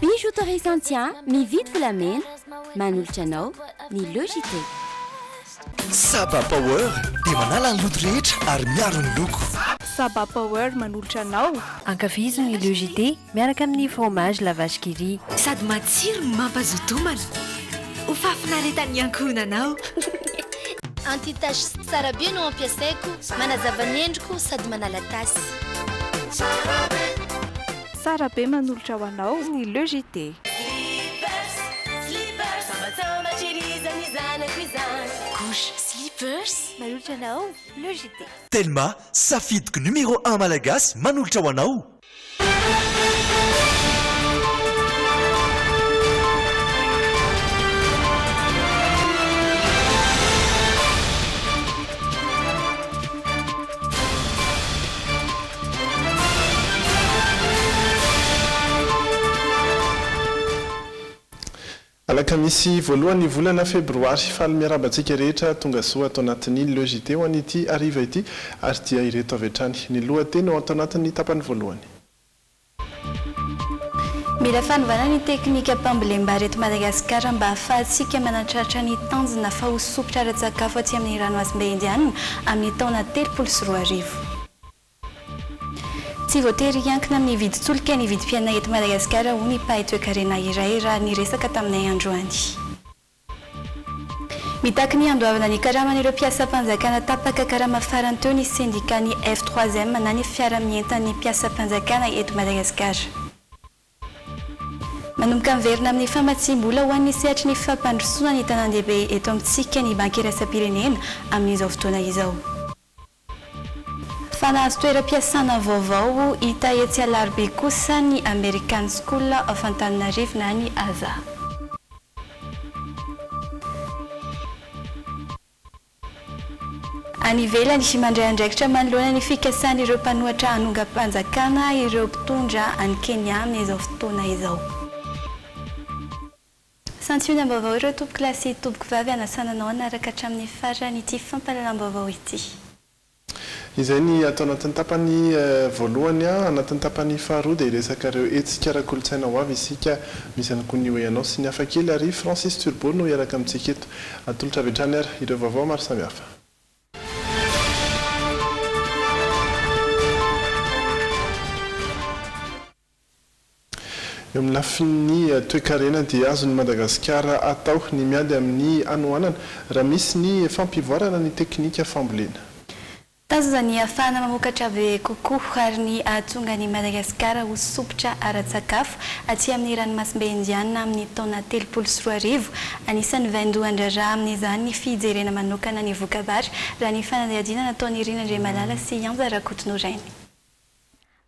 Bijouterie Santia mividy volamena manolotra anao ny Logité. Saba Power dia manala ny loto rehetra ary miaro ny loko. Saba Power manolotra anao ankafizo ny Logité miaraka amin'ny fromage la vache qui rit. Sady matsiro no mampazotomana ho fafinaretany ankohonanao. Anti-tache tsara be no ampiasaiko manazava ny endriko sady manala tasy. Sara be manolotra ho anao ny Logité. Couche slippers manolotra anao Logité. Telma safidiko numéro 1 malagasy manolotra ho anao. Alakamisy voalohany volana febroary faly miarabantsika rehetra tonga soa atao anatin'ny Logité ho an'ity ariva ity ary dia ireto avy hatrany ny lohateny ao atao anatin'ny tapany voalohany. Mila fanovana ny teknika mpambolemba reto Madagasikara mba ahafahantsika manatratra ny tanjona fahosokotra ara-tsakafo aty amin'ny ranomasimbe indiana amin'ny taona 2024. Tsy voatery iankina amin'ny vidin-tsolika ny vidim-piainana eto Madagasikara ho ny mpahay toe-karena iray raha ny resaka taminay androany. Mitaky ny andoavana ny karaman'ireo mpiasa mpanjakana tapaka karama farany teo ny sindika ny F3M na ny fiara-mientan'ny mpiasa mpanjakana eto Madagasikara. Manomboka miverina amin'ny famatsim-bola ho an'ny sehatry ny fampandrosoana ny tanan-dehibe eto amintsika ny banky iraisam-pirenena amin'izao fotoana izao. Fanahazo toeram-piasana vaovao hita etsy alarobia kosa ny American School of Antananarivo na ny AZA. Any ivelany mandray andraikitra manoloana ny fikasan'ireo mpanohatra hanonga-mpanjakana ireo mpitondra any Kenya amin'izao fotoana izao. Santiona vaovao ireo tompoko lahy sy tompoko vavy anasananao anaraka hatramin'ny farany ity fampalalam-baovao ity. Izay ny atao anatin'ny tapany voalohany anatin'ny tapany faharoa dia resaka ireo hetsika ara-kolontsaina ho avy isika misy ihany koa ny hoe ianao sy ny hafa kely ary Francis Turbo no iaraka amintsika eto atolotra avy hatrany ary ireo vaovao maro samihafa. Eo amin'ny lafin'ny toe-karena dia azon'ny Madagasikara atao ny miady amin'ny anoanana raha misy ny fampivoarana ny teknika fambolena. Tazana ny ahafahana mamokatra be kokoa ary ny ahatonga ny Madagasikara ho sopotra ara-tsakafo aty amin'ny ranomasimbe indiana amin'ny taona 2024 anisan'ny vaindohan-draharaha amin'izany ny fijerena manokana ny vokabary raha ny fanadihadiana nataon'ny Rinandre Malala sy Anjara Kotonorainy.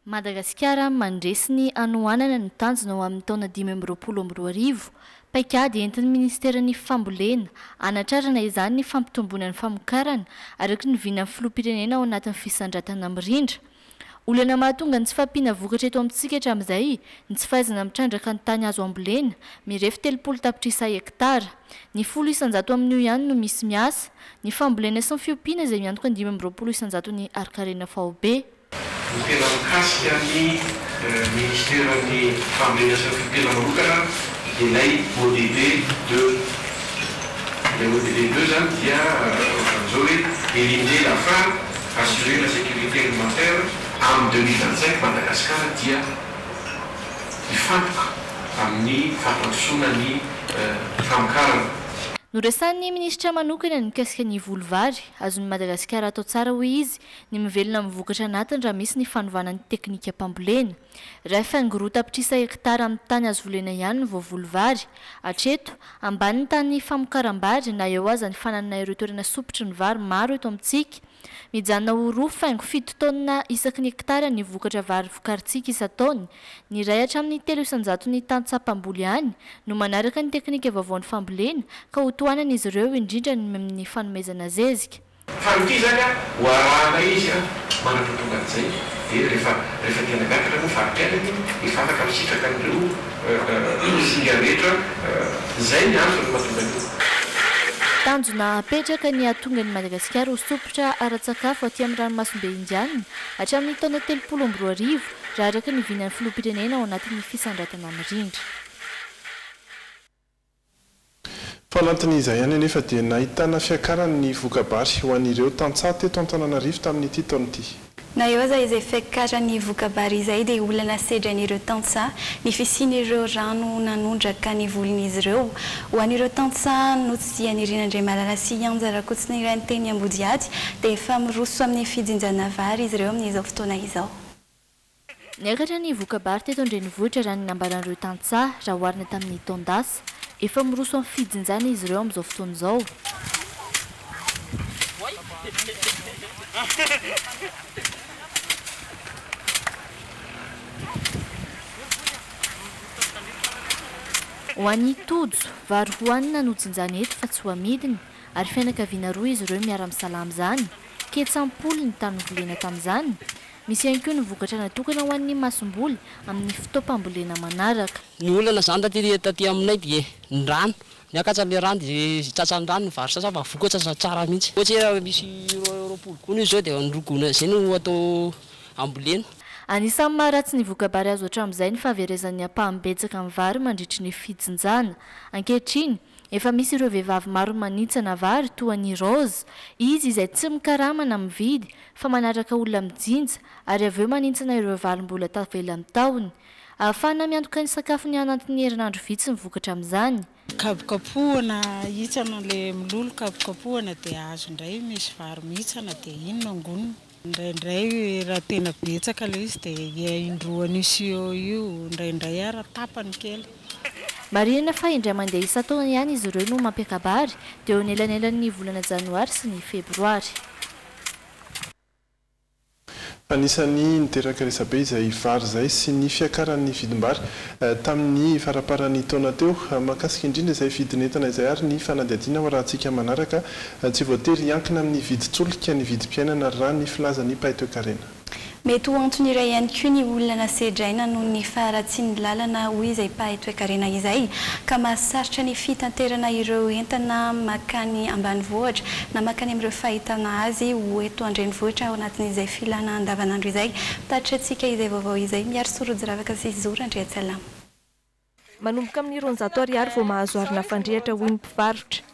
Madagasikara mandresy ny anoanana ny tanjona ao amin'ny taona 2022 paikady entin'ny ministeran'ny fambolena anatrarana izany ny fampitomboana ny famokarana araky ny vinan'ny filoham-pirenena ao anatin'ny fisandratana mirindra. Olana mahatonga ny tsy fampiana vokatra eto amintsika hatramin'izay ny tsy fahaizana mitrandraka ny tany azo ambolena mirefy 30 tapitrisa hektara. Ny 10 isanjato amin'io ihany no misy miasa ny fambolena sy ny fiompiana izay miantoka ny 20 isanjato ny arkarena faobe. Ny tena mikasika ny ministeran'ny fambolena sy ny fiompiana manokana ilay ODD 2. Le ODD 2 zany dia ohatran'izao hoe éliminer la faim, assurer la sécurité alimentaire amin'ny 2025 Madagasikara dia hifantoka amin'ny fampandrosoana ny famokarana. Noresan'ny ministra manokana ny mikasika ny volovary azon'ny Madagasikara atao tsara hoy izy ny mivelona amin'ny vokatra anatiny raha misy ny fanovana ny teknika mpambolena. Rehefa ngoroa tapitrisa hektara amin'ny tany azo volena ihany ny vovolovary. Hatreto ambany ny tany famokaram-bary na eo aza ny fananana ireo toerana sopotry ny vary maro eto amintsika. Mijanona ho roa faingo 7 taonina isaky ny hektara ny vokatra vary vokaritsika isa-taona. Ny ray hatramin'ny 3 isanjato ny tany tsapam-boly ihany no manaraka ny teknika vaovaon'ny fambolena ka ho tohanana izy ireo indrindra amin'ny fanomezana zezika. Fa ity zany ho arahana izy manatontonga an'izay dia rehefa tena miakatra no faripiainany efa afaka misitraka an'ireo singa rehetra izay ny antony mahatonga an'io. tanjona apetraka ny atonga ny Madagasikara ho sopotra ara-tsakafo aty amin'ny ranomasimbe indianina hatramin'ny taona 2024 raha araka ny vinan'ny filoham-pirenena ao anatin'ny fisandratana mirindra. Fa anatin'izay ihany anefa dia nahitana fiakaran'ny vokabary ho an'ireo tantsaha teto Antananarivo tamin'ity taona ity. Na eo aza izay fiakarany vokabary izay dia olana sedran'ireo tantsaha ny fisian'ireo rano nanondraka ny volon'izy ireo ho an'ireo tantsaha notsiany Rinandray Malala sy Anjara Kotsina iray ny teny Ambodiady dia efa miroso amin'ny fijinjana vary izy ireo amin'izao fotoana izao. Niakatra ny vokabary teto Andrenivohitra raha ny nambaran'ireo tantsaha raha oharina tamin'ny taondasa efa miroso amin'ny fijinjana izy ireo amin'izao fotoana izao. Ho an'ny tojo, vary hohanina no jinjana eto fa tsy ho amidiny ary fianakaviana roa izy ireo miara-misalama izany. Ketsampolo ny tany volena tamin'izany. Misy ihany koa ny vokatra natokana ho an'ny masomboly amin'ny fitaopam-bolena manaraka. Ny olana zany taty aminay dia ny rano, ny akatsan'le rano dia tsatsan'ny rano ny vary sasa fa vokatra tsara mihitsy. Ohatsy misy roapolo kono izao dia nirogona izay no atao ambolena. Anisan'ny maharatsy ny vokabary azo hatramin'izay ny fahaverezan'ny ampaham-betsaka amin'ny vary mandritry ny fijinjana. Ankehitriny, efa misy ireo vehivavy maro manitsana vary toa ny Rose, izy izay tsy mikaramana mividy fa manaraka olona mijinja ary avy eo manintsana ireo valim-bola tavela amin'ny taony. Ahafahana miantoka ny sakafo ny anatin'ny herinandro vitsy ny vokatra amin'izany. Kapokapohana hitsana le milolo kapokapohana dia azo indray misy vary mihitsana dia iny no angonina. Indraindray raha tena betsaka ilay izy dia indroany io indraindray ara tapany kely. Marina fa indray mandeha isa-taona ihany izy ireo no mampiakabary dia eo anelanelan'ny volana janoary sy ny febroary. Anisan'ny niteraka resabe izay vary izay sy ny fiakaran'ny vidim-bary tamin'ny faraparan'ny taona teo mahakasika indrindra izay vidin'entana izay ary ny fanadihadiana ho rahantsika manaraka tsy voatery iankina amin'ny vidin-tsolika ny vidim-piainana raha ny filazan'ny paitoekarena. Mety ho antony iray ihany koa ny olana sedraina noho ny faharatsiany lalana hoy izay paitoekarena izay ka mahasarotra ny fitanterana ireo entana makany ambanivohitra na makany amin'ireo fahitana azy ho eto Andrenivohitra ao anatin'izay filana andavanandro izay. Tatriantsika izay vaovao izay miaro sorojiravaka sy zora Andriatsala. Manomboka amin'ny 200 ariary vao mahazo arina fandrehatra hoy ny mpivarotra.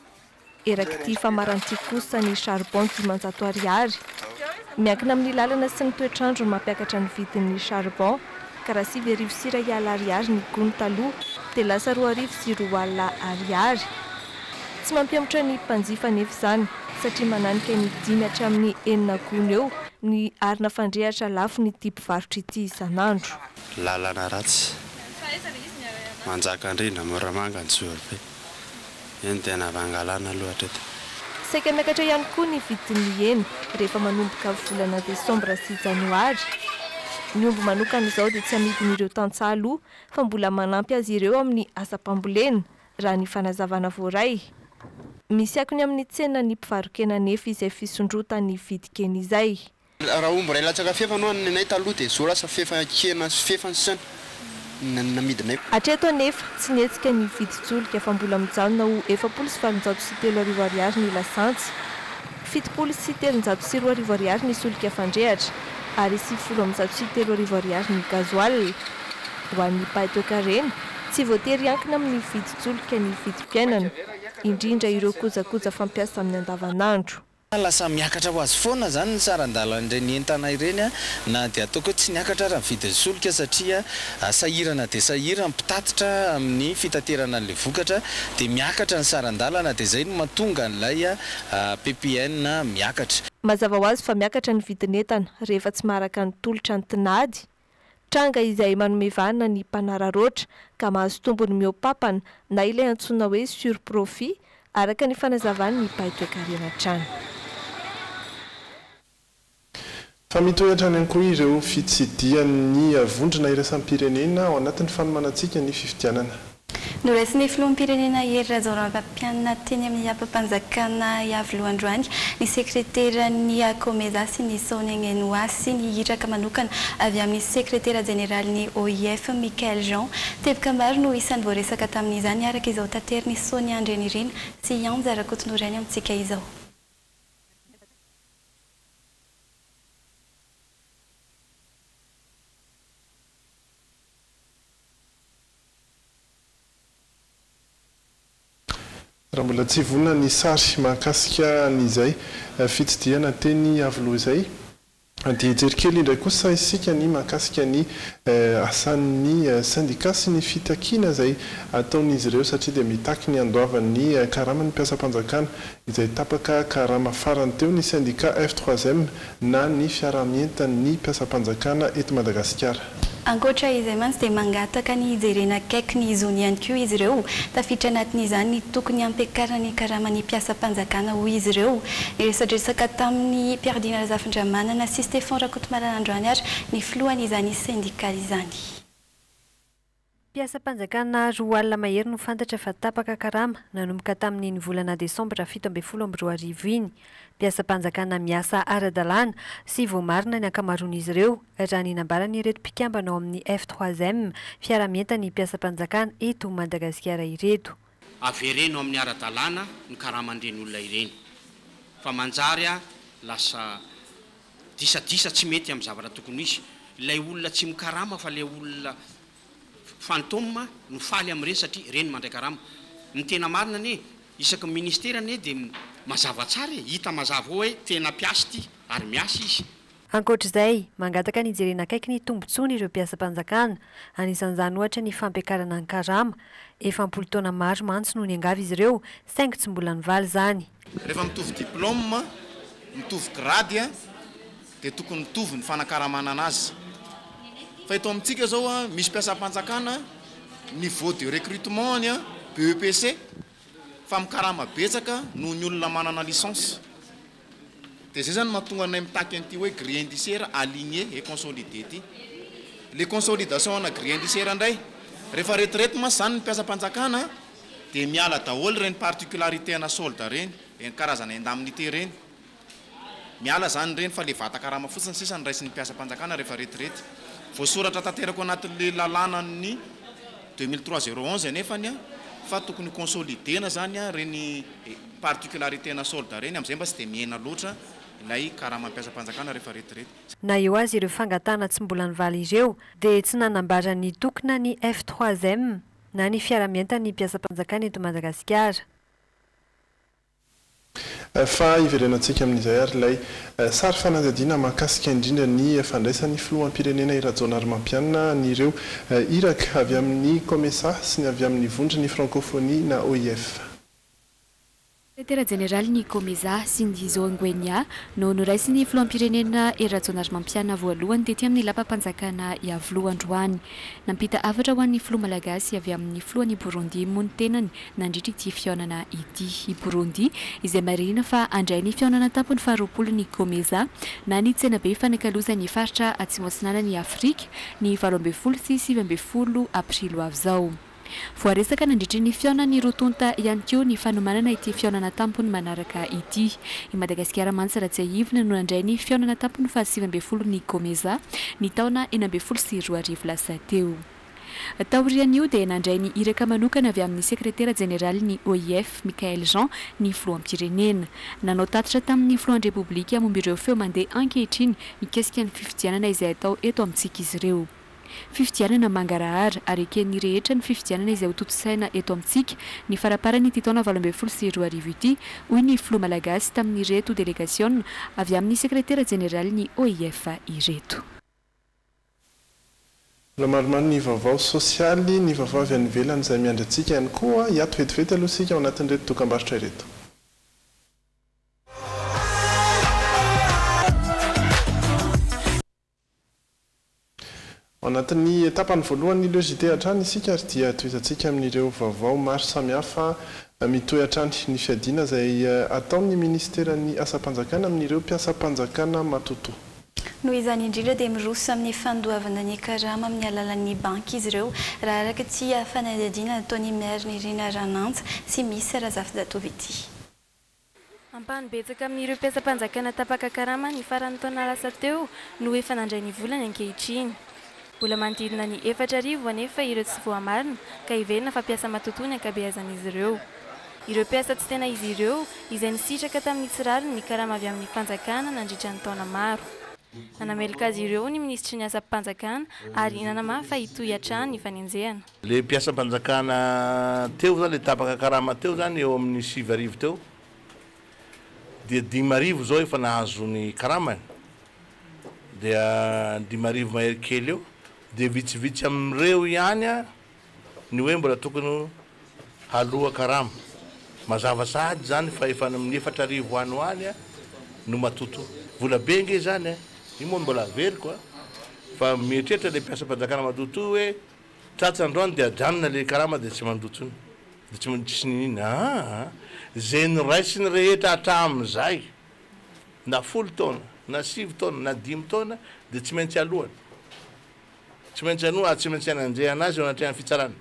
Eraky ty famaranty kosa ny charbon 500 ariary. Miankina amin'ny lalana sy ny toetrandro no mampiakatra ny vidin'ny charbon, ka raha 7,4 ariary ny gony taloha dia lasa 2,4 ariary. Tsy mampiamotra ny mpanjifa nefa izany satria mananika ny 5 hatramin'ny 9 gony eo ny arina fandrehatra lafo ny ty mpivarotra ity isan'andro. Lalana ratsy manjaka andrindra moramanga ny soabe eny tena vangalana loatra eto. Saika miakatra ihany koa ny vidin'ny hena rehefa manomboka volana desambra sy janoary. Ny omby manokana izao dia tsy amidin'ireo tantsaha aloha fa mbola manampy azy ireo amin'ny asam-pambolena raha ny fanazavana voaray. Misy akony amin'ny tsena ny mpivarokena nefa izay fisondrotany vidikena izay. Raha omby ray latsaka fefa no anay taloha dia zao lasa fefa kena sy fefa sany namidinay. Hatreto nefa tsy netsika ny vidin-tsolika fa mbola mijanona ho 7,730 ariary ny lasantsy, 7,730 ariary ny solika fandrehatra ary 7,730 ariary ny gazoal. Ho an'ny paitoekarena tsy voatery iankina amin'ny vidin-tsolika ny vidim-piainana, indrindra ireo kojakoja fampiasa amin'ny andavanandro. Lasa miakatra ho azy foana zany ny saran-dalana entana ireny na dia ataoko tsy niakatra raha vidin'ny solika satria sahirana dia sahirana mpitatitra amin'ny fitaterana an'ilay vokatra dia miakatra ny saran-dalana dia izay no mahatonga an'ilay PPN miakatra. Mazava ho azy fa miakatra ny vidin'entana rehefa tsy maharaka ny tolotra ny tinady. Tranga izay manome vanina ny mpanararoatra ka mahazo tombony mihoapapana na ilay antsoina hoe surprofit araka ny fanazavany ny paitoekarena trano. Fa mitoetra any koa ireo fitsidian'ny vondrona iraisam-pirenena ao anatin'ny fanomanantsika ny fifidianana. Noraisiny filoham-pirenena Hery Rajaonarimampianina teny amin'ny ampam-panjakana Iavoloha-Androany ny sekreteran'ny Komeza sy ny Sonia Ngenoasy ny hiraka manokana avy amin'ny sekretera jeneralin'ny OIF Michael Jean teboka maro no isan'ny voaresaka tamin'izany araka izao tateriny Sonia Andrenirina sy Ianza Rakotonorainy amintsika izao. Raha mbola tsy vonona ny sary mahakasika an'izay fitsidihana teny Avoloha izay dia jerikely indray kosa isika ny mahakasika ny asan'ny syndicat sy ny fitakiana izay ataon'izy ireo satria dia mitaky ny andoavan'ny karaman'ny mpiasam-panjakana izay tapaka karama farany teo ny syndicat F3M na ny fiaramientan'ny mpiasam-panjakana eto Madagasikara. Ankoatra izay mantsy dia mangataka ny hijerena akaiky ny zony ihany koa izy ireo tafiditra anatin'izany ny tokony ampiakarana ny karaman'ny mpiasam-panjakana ho izy ireo niresadresaka tamin'ny Piardina Razafindramanana sy Stéphane Rakotomaranandroany ary ny filohan'izany syndicat izany. Mpiasam-panjakana roa alina mahery no fantatra fa tapaka karama nanomboka tamin'ny volana Desambra 17 iny. Mpiasam-panjakana miasa ara-dalàna sy voamarina ny ankamaroan'izy ireo raha ny nambarany ireto mpikambana ao amin'ny F3M fiaramientan'ny mpiasam-panjakana eto Madagasikara ireto. Avereno amin'ny ara-dalàna ny karamandreny olona ireny fa manjary lasa disadisa tsy mety amin'ny zavatra tokony izy ilay olona tsy mikarama fa ilay olona fantôme no faly amin'ireny satria ireny mandray karama ny tena marina ne isaky ministera ne dia mazava tsara hita mazava hoe tena mpiasa ity ary miasa izy. Ankoatr'izay mangataka ny hijerena akaiky ny tombontsoany ireo mpiasam-panjakana anisan'izany ohatra ny fampiakarana ny karama efa 10 taona maro mantsy no ny angavy izy ireo saingy tsy mbola nivaly zany. Rehefa mitovy diplôme mitovy grady dia tokony mitovy ny fanakaramana anazy fa eto amintsika zao misy mpiasam-panjakana niveau de recrutement ny BEPC fa mikarama betsaka noho ny olona manana licence dia zay zany mahatonga anay mitaky an'ity hoe grille indiciaire aligné et consolidé ty. Le consolidation ana grille indiciaire indray rehefa retirety ma zany ny mpiasam-panjakana dia miala daholo reny particularité ana solde reny karazana indemnité reny miala zany reny fa le vata karama fotsiny sisa ny raisin'ny mpiasam-panjakana rehefa retirety voasoratra tanterako anatin'le lalàna ny 2003-011 nefany fa tokony consolidena zany reny particularité na solde reny amin'izay mba tsy dia miena loatra ilay karama mpiasam-panjakana rehefa retirety. Na eo azy ireo fangatana tsy mbola nivaly ireo dia tsy nanambara ny tokona ny F3M na ny fiaramientan'ny mpiasam-panjakana eto Madagasikara. Fa iverenantsika amin'izay ary ilay sary fanadihadiana mahakasika indrindra ny fandraisan'ny filoham-pirenena Hery Rajaonarimampianina ny ireo iraka avy amin'ny Komesa sy ny avy amin'ny vondrony francophonie na OIF. Sekretera jeneraly ny Komeza Sindizo Ngwenya no noraisiny filoham-pirenena Hery Rajaonarimampianina voalohany tety amin'ny lapam-panjakana Iavoloha-Androany. Nampita avatra ho an'ny filoha malagasy avy amin'ny filohan'i Burundi moa ny tenany nandritra ity fihaonana ity. I Burundi izay marina fa andray ny fihaonana tampony faharoapolo ny Komeza na ny tsena be fanakalozan'ny faritra atsimo atsinanan'ny Afrika ny 12 sy 20 aprilo avy zao. Voaresaka nandritra ny fihaonany rotonta ihany koa ny fanomanana ity fihaonana tampony manaraka ity. I Madagasikara mantsy raha tsy ahivina no nandray ny fihaonana tampony fa 20 ny Komeza ny taona 12 lasa teo. Taorian'io dia nandray ny iraka manokana avy amin'ny sekretera jeneraly ny OIF Michael Jean ny filoham-pirenena. Nanao tatitra tamin'ny filohan'ny repoblika momba ireo feo mandeha ankehitriny mikasika ny fifidianana izay atao eto amintsika izy ireo. Fifidianana mangarahara ary eken'ny rehetra ny fifidianana izay ho toto-saina eto amintsika ny faraparany ity taona 12 ity hoy ny filoha malagasy tamin'ny reto délégation avy amin'ny sekretera jeneraly ny OIF ireto. Maromaro ny vaovao sosialy ny vaovao avy any ivelany izay miandry antsika ihany koa hiato vetivety aloha isika ao anatin'ireto dokam-barotra ireto. Ao anatin'ny etapany voalohany logité hatrany isika ary dia toizantsika amin'ireo vaovao maro samihafa mitohy hatrany ny fiadiana izay ataon'ny ministeran'ny asa-panjakana amin'ireo mpiasa-panjakana matoto. noho izany indrindra dia miroso amin'ny fandoavana ny karama amin'ny alalan'ny banky izy ireo raha araka tsy fanadihadiana ataony maire Nirina Ranantsa sy misy Razafy ity. Ampahany betsaka amin'ireo mpiasam-panjakana tapaka karama ny faran'ny taona lasa teo no efa nandray ny volana ankehitriny. Mbola manodidina ny 4,000 anefa ireo tsy voamarina ka hiverina fa mpiasa matotoa ny ankabeazan'izy ireo. Ireo mpiasa tsy tena izy ireo izay nisitraka tamin'ny tsirariny ny karama avy amin'ny fanjakana nandritra ny taona maro. Nanamelika azy ireo ny ministry ny asa-mpanjakana ary nanamafy fa hitohy hatrany ny fanenjehana. Le mpiasam-panjakana teo zany le tapaka karama teo zany eo amin'ny 7,000 teo. Dia 5,000 zao efa nahazo ny karamany. Dia 5,000 mahery kely eo. Dia vitsivitsy amin'ireo ihany ny hoe mbola tokony haloha karama. Mazava sahady zany fa efa amin'ny 4,000 any hoany no matoto. Vola be nge zany io moa mbola very koa. Fa mietrehitra le mpiasam-panjakana matoto hoe tratsandroany dia ajanona le karama dia tsy mandotony. Dia tsy mandrisy ninina. Zay ny ray sy ny rehetra hatramin'izay na 10 taona na 7 taona na 5 taona dia tsy maintsy alohany. Tsy maintsy anoha tsy maintsy ananjehana azy eo anatrehany fitsarana.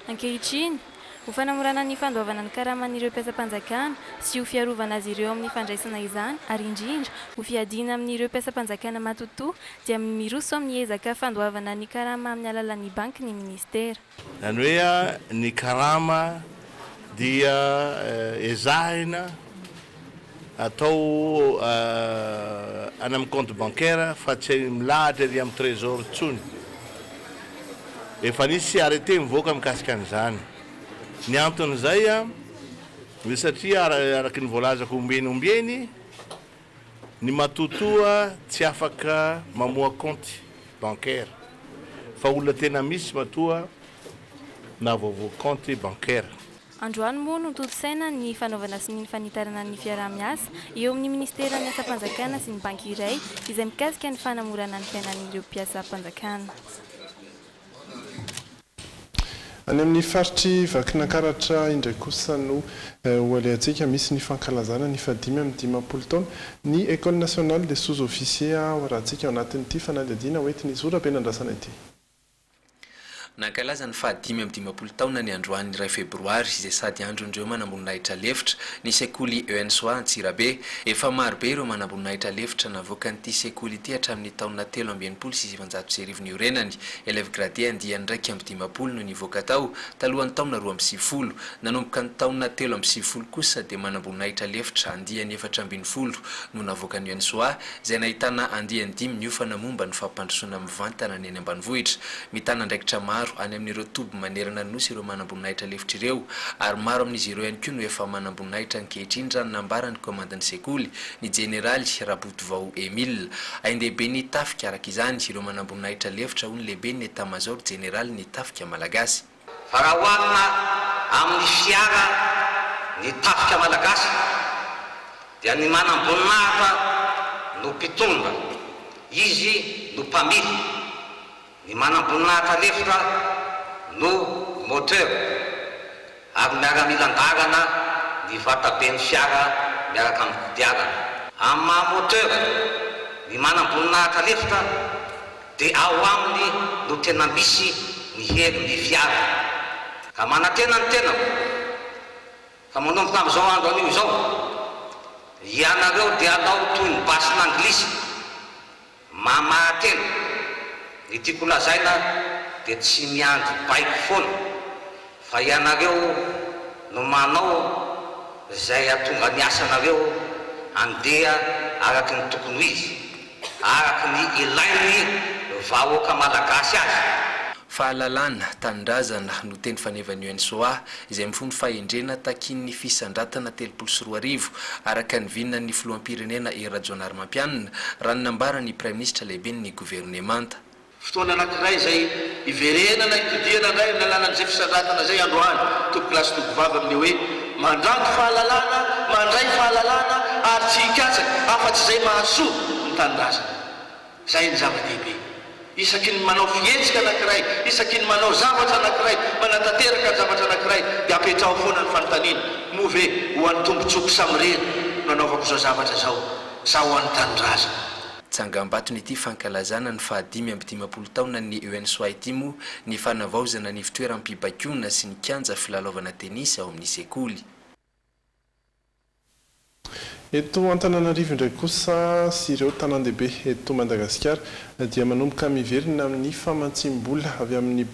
Ankehitriny ho fanamorana ny fandoavana ny karaman'ireo mpiasam-panjakana sy ho fiarovana azy ireo amin'ny fandraisana izany ary indrindra ho fiadiana amin'ireo mpiasam-panjakana matoto dia miroso amin'ny ezaka fandoavana ny karama amin'ny alalan'ny banky ny ministera. Zany hoe ny karama dia ezahina atao any amin'ny compte bancaire fa tsy milahatra ery amin'ny trésor tsony. Efa nisy arrêté mivoaka mikasika an'izany. Ny anton'izay dia satria araky ny voalazako ombeny ny matotoa tsy afaka mamoa compte bancaire fa olona tena misy matoa na vaovao compte bancaire. Androany moa no toto-saina ny fanaovana sy ny fanitarana ny fiaraha-miasa eo amin'ny ministera ny asa-mpanjakana sy ny banky iray izay mikasika ny fanamorana ny fiainan'ireo mpiasa-mpanjakana. Any amin'ny faritry Vakinankaratra indray kosa no ho alehantsika misy ny fankalazana ny 5 taona ny École nationale des sous-officiers ho arahantsika ao anatin'ity fanadihadiana hoentiny Zorabe nandrasana ity. Nankalaza ny 5 taona ny androany 2 febroary izay sady androndreo manamboninahitra lefitra ny sekoly ENSOA Antsirabe. Efa maro be ireo manamboninahitra lefitra navoaka n'ity sekoly ity hatramin'ny taona 13 sy 790 ny orenany. Élève gradé andiany 1,5 no nivoaka tao talohan'ny taona 20 nanomboka ny taona 13 kosa dia manamboninahitra lefitra andiany 4 no navoaka ny ENSOA izay nahitana andiany 5 niofana momba ny fampandrosoana mivantana ny eny ambanivohitra. Mitana ndraikitra maro any amin'ireo toby manerana nosy ireo manamboninahitra lefitra ireo ary maro amin'izy ireo ihany koa no efa manamboninahitra ankehitriny raha nambara ny komandany sekoly ny jeneraly Rabotovao Emile. Aindehibe ny tafika araka izany ireo manamboninahitra lefitra ho ny lehibe ny état-major jeneraly ny tafika malagasy. Fa raha hoanina amin'ny fiara ny tafika malagasy dia ny manamboninahitra no mpitondra izy no mpamily. Ny manamboninahitra lefitra no moteur ary miara-mila andarana ny vataben'ny fiara miaraka amin'ny kodiarana. Amin'ny maha-moteur ny manamboninahitra lefitra dia ao aminy no tena misy ny herin'ny fiara. Ka manantena ny tenako ka manomboka amin'izao andro anio izao ianareo dia atao toy ny basina anglisy mamahatena. Ny tiako lazaina dia tsy miandry baiko foana fa ianareo no manao izay atonga ny asanareo andeha araky ny tokony ho izy araky ny ilainy vahoaka malagasy azy. Fahalalana tanindrazana no teny fanevan'ny ENSOA izay mifono fahendrena takin'ny fisandratana 340 araka ny vinina ny filoham-pirenena Rajonar Mampianina raha ny nambara ny Prime Ministre lehibe ny gouvernemanta. Fotoana anankiray izay iverenana ipidina indray ny alalan'izay fisandratana izay androany tompoko lasy tompoko vavy amin'ilay hoe mandranto fahalalana mandray fahalalana ary tsy hikatsaka afa-tsy izay mahasoa ny tanindrazana. Izay ny zava-dehibe. Isaky ny manao fihetsika anankiray, isaky ny manao zavatra anankiray, manatanteraka ny zavatra anankiray dia apetraho foana ny fanontaniana. Moa ve ho an'ny tombotsoko samirena no anaovako izao zavatra izao, sa ho an'ny tanindrazana. mitsangambatony ity fankalazana ny fahadimy amby 10 taona ny UNSOA ity moa ny fanavaozana ny fitoeram-pibakiona sy ny kianja filalaovana tenisy ao amin'ny sekoly. Eto Antananarivo indray kosa sy ireo tanan-dehibe eto Madagasikara dia manomboka miverina amin'ny famantsim-bola avy amin'ny